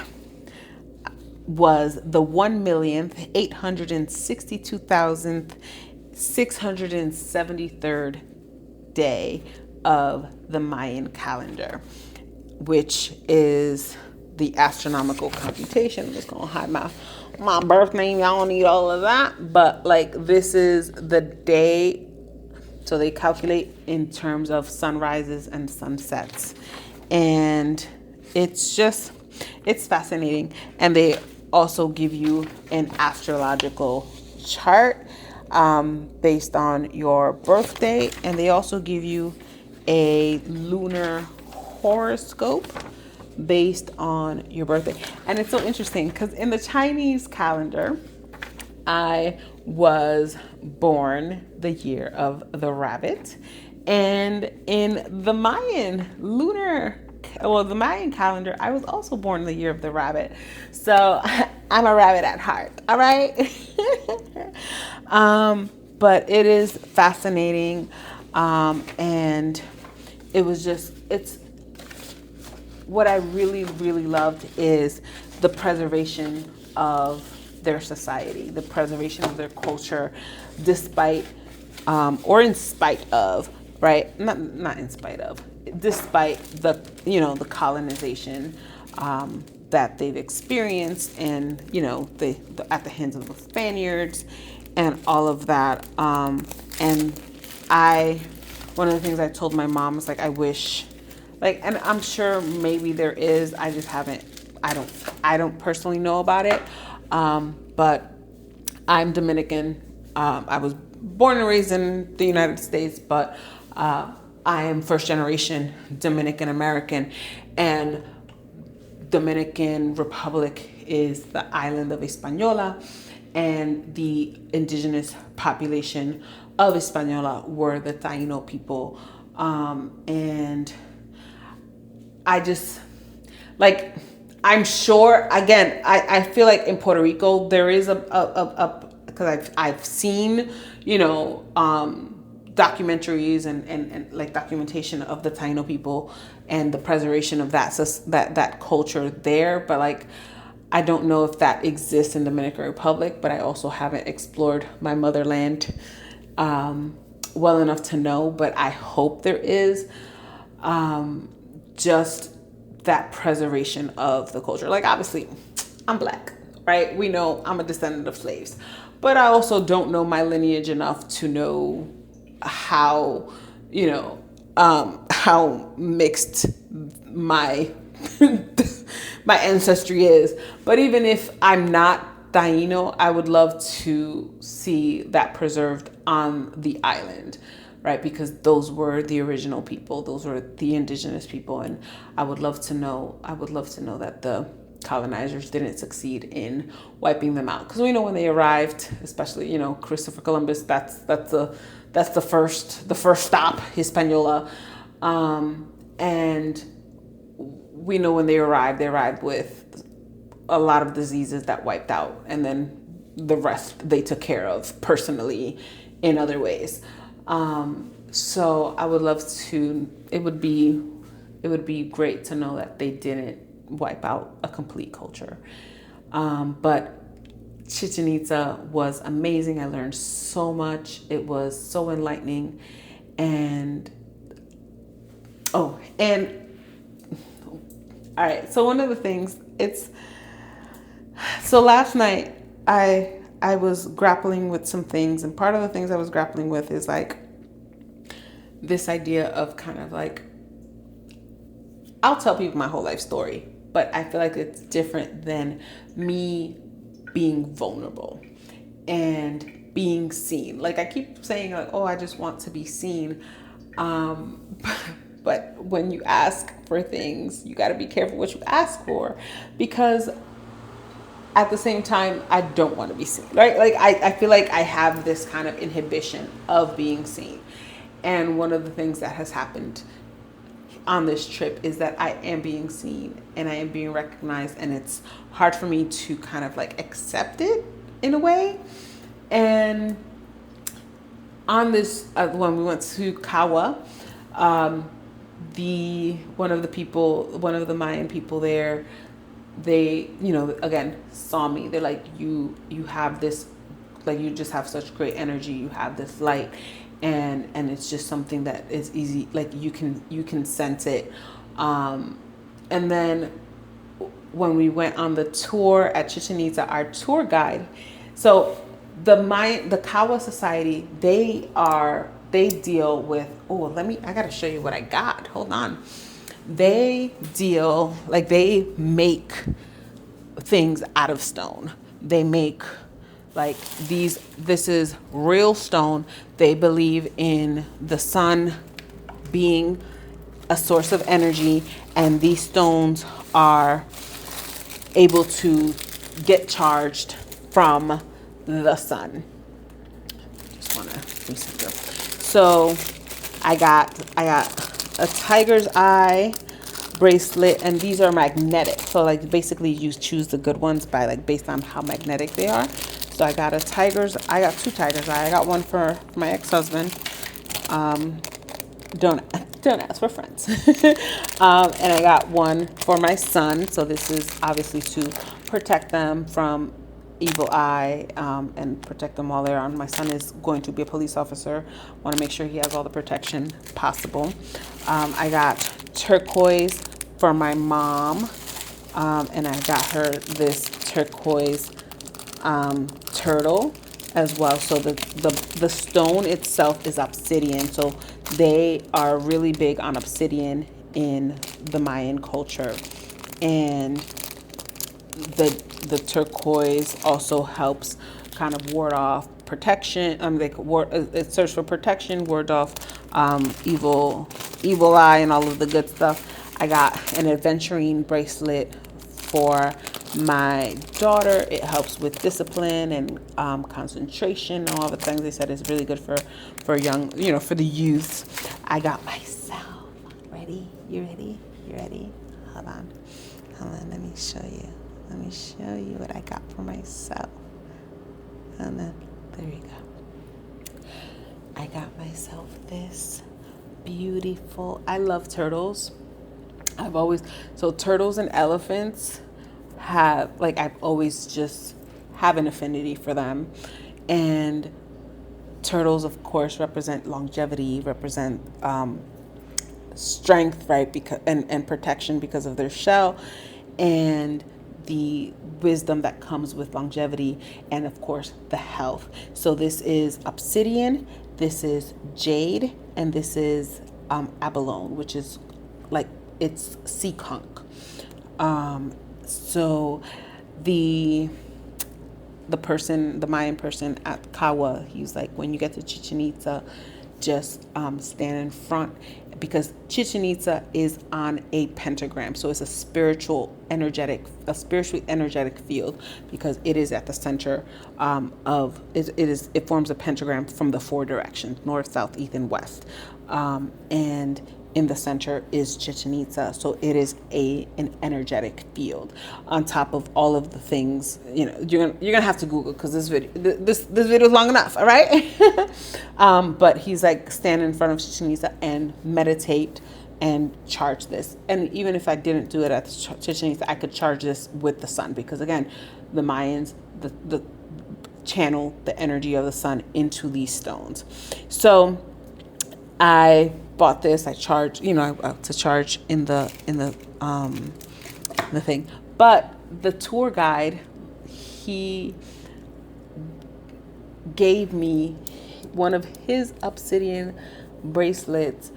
was the 1,862,673rd day of the Mayan calendar, which is the astronomical computation. I'm just gonna hide my birth name. Y'all don't need all of that, but like this is the day. So they calculate in terms of sunrises and sunsets, and it's fascinating. And they also give you an astrological chart based on your birthday, and they also give you a lunar horoscope based on your birthday. And it's so interesting because in the Chinese calendar, I was born the year of the rabbit, and in the Mayan calendar, I was also born the year of the rabbit. So I'm a rabbit at heart. All right. But it is fascinating. And it's what I really, really loved is the preservation of their society, the preservation of their culture, despite, or in spite of, right? Not in spite of, despite the, the colonization that they've experienced, and, at the hands of the Spaniards and all of that. And one of the things I told my mom was like, I wish, and I'm sure maybe there is, I just haven't, I don't personally know about it. But I'm Dominican. I was born and raised in the United States, but I am first generation Dominican American, and Dominican Republic is the island of Hispaniola, and the indigenous population of Hispaniola were the Taino people. And I just, like, I'm sure, again, I feel like in Puerto Rico, there is because I've seen, documentaries and like documentation of the Taino people and the preservation of that culture there. But like, I don't know if that exists in Dominican Republic, but I also haven't explored my motherland well enough to know, but I hope there is just that preservation of the culture. Like, obviously, I'm Black, right? We know I'm a descendant of slaves, but I also don't know my lineage enough to know how, how mixed my my ancestry is. But even if I'm not Taino, I would love to see that preserved on the island, right? Because those were the original people, those were the indigenous people, and I would love to know that the colonizers didn't succeed in wiping them out. Because we know when they arrived, especially Christopher Columbus, that's the first stop, Hispaniola, and we know when they arrived with a lot of diseases that wiped out, and then the rest they took care of personally in other ways. So I would love to. It would be great to know that they didn't wipe out a complete culture. But Chichen Itza was amazing. I learned so much. It was so enlightening, and all right. So one of the things last night I was grappling with some things, and part of the things I was grappling with is like this idea of kind of like, I'll tell people my whole life story, but I feel like it's different than me being vulnerable and being seen. Like, I keep saying like, oh, I just want to be seen. But when you ask for things, you got to be careful what you ask for, because at the same time, I don't want to be seen, right? Like, I feel like I have this kind of inhibition of being seen. And one of the things that has happened on this trip is that I am being seen and I am being recognized, and it's hard for me to kind of like accept it in a way. And on this, when we went to Kaua, one of the Mayan people there, they, again, saw me. They're like, you have this, like, you just have such great energy. You have this light, and it's just something that is easy. Like, you can sense it. And then when we went on the tour at Chichen Itza, our tour guide, so the Kaua Society, they deal with, I gotta show you what I got. Hold on. They make things out of stone. They make like this is real stone. They believe in the sun being a source of energy, and these stones are able to get charged from the sun. Just wanna reset this. So I got a tiger's eye bracelet, and these are magnetic. So like basically you choose the good ones by like based on how magnetic they are. So I got two tiger's eye. I got one for my ex-husband. Don't ask for friends. And I got one for my son. So this is obviously to protect them from evil eye, and protect them while they're on. My son is going to be a police officer. Want to make sure he has all the protection possible. I got turquoise for my mom, and I got her this turquoise turtle as well. So the stone itself is obsidian. So they are really big on obsidian in the Mayan culture, and the turquoise also helps kind of ward off protection. It serves for protection, ward off evil eye and all of the good stuff. I got an adventuring bracelet for my daughter. It helps with discipline and concentration and all the things. They said it's really good for young, for the youth. I got myself. Ready? You ready? You ready? Hold on. Let me show you. Let me show you what I got for myself. And then, there you go. I got myself this beautiful, I love turtles. Turtles and elephants I've always just have an affinity for them. And turtles, of course, represent longevity, represent strength, right? Because and protection because of their shell and the wisdom that comes with longevity, and of course the health. So this is obsidian, this is jade, and this is abalone, which is like it's sea conch. So the Mayan person at Kaua, he's like, when you get to Chichen Itza, just stand in front, because Chichen Itza is on a pentagram, so it's a spiritually energetic field, because it is at the center of it forms a pentagram from the 4 directions: north, south, east, and west, and in the center is Chichen Itza. So it is an energetic field on top of all of the things. You're gonna have to Google, because this video is long enough. All right. But he's like, stand in front of Chichen Itza and meditate and charge this. And even if I didn't do it at Chichen Itza, I could charge this with the sun, because again, the Mayans, the channel the energy of the sun into these stones. So I bought this. I charge, to charge in the thing. But the tour guide, he gave me one of his obsidian bracelets.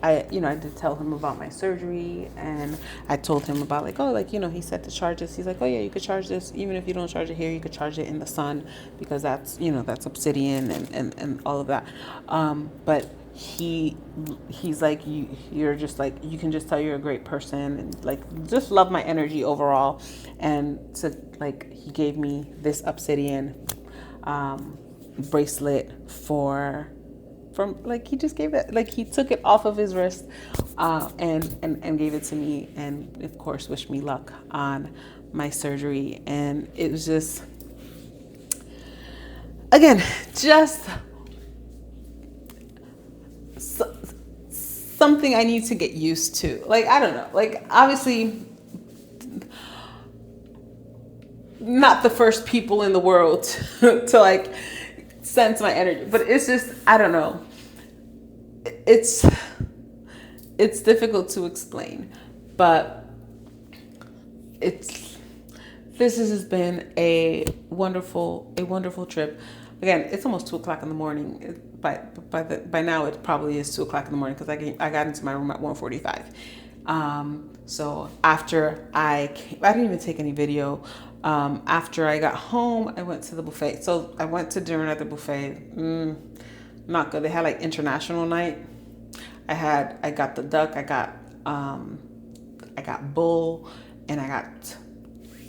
I did tell him about my surgery, and I told him about he said to charge this. He's like, oh yeah, you could charge this even if you don't charge it here. You could charge it in the sun, because that's that's obsidian and all of that. But he's like, you're just like, you can just tell you're a great person, and like just love my energy overall. And so he gave me this obsidian bracelet he just gave it, he took it off of his wrist and gave it to me, and of course wished me luck on my surgery. And it was just, again, just something I need to get used to. I don't know, obviously not the first people in the world to sense my energy, but it's just, I don't know, it's difficult to explain, but this has been a wonderful trip. Again, it's almost 2:00 in the morning. By now it probably is 2:00 in the morning, because I got into my room at 1:45. So after I didn't even take any video. After I got home, I went to the buffet. So I went to dinner at the buffet. Not good. They had international night. I got the duck. I got bull, and I got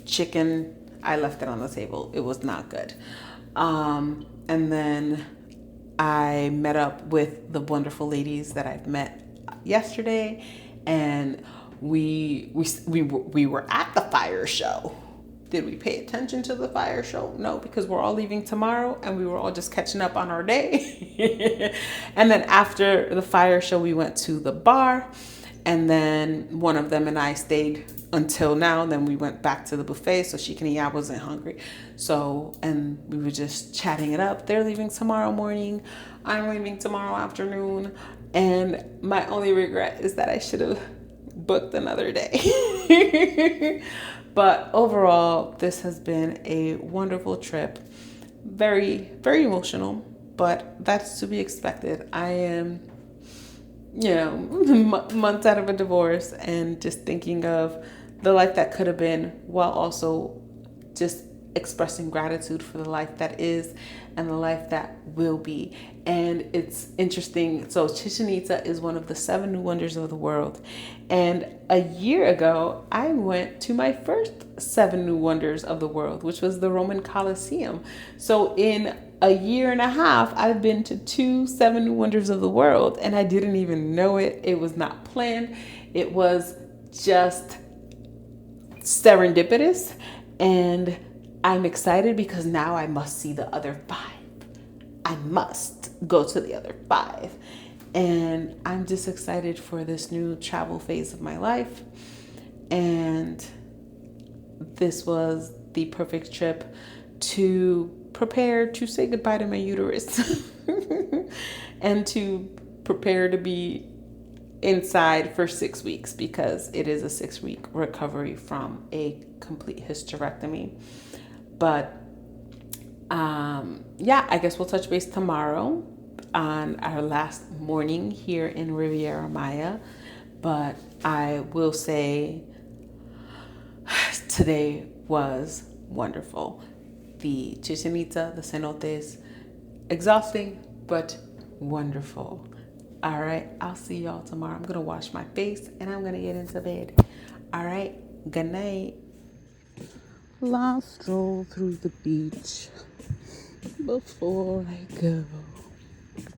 chicken. I left it on the table. It was not good. And then I met up with the wonderful ladies that I've met yesterday, and we were at the fire show. Did we pay attention to the fire show? No, because we're all leaving tomorrow, and we were all just catching up on our day. And then after the fire show, we went to the bar, and then one of them and I stayed until now. Then we went back to the buffet so she can eat. I wasn't hungry. So, and we were just chatting it up. They're leaving tomorrow morning. I'm leaving tomorrow afternoon. And my only regret is that I should have booked another day. But overall, this has been a wonderful trip. Very, very emotional, but that's to be expected. I am, months out of a divorce, and just thinking of the life that could have been, while also just expressing gratitude for the life that is and the life that will be. And it's interesting. So Chichen Itza is one of the 7 new wonders of the world. And a year ago, I went to my first 7 new wonders of the world, which was the Roman Colosseum. So in a year and a half, I've been to 2 7 new wonders of the world, and I didn't even know it. It was not planned. It was just serendipitous. And I'm excited because now I must see the other 5. I must go to the other 5. And I'm just excited for this new travel phase of my life. And this was the perfect trip to prepare to say goodbye to my uterus and to prepare to be inside for 6 weeks, because it is a 6-week recovery from a complete hysterectomy. But yeah, I guess we'll touch base tomorrow on our last morning here in Riviera Maya. But I will say today was wonderful. The Chichen Itza, the cenotes, exhausting, but wonderful. All right, I'll see y'all tomorrow. I'm going to wash my face and I'm going to get into bed. All right, good night. Last stroll through the beach before I go.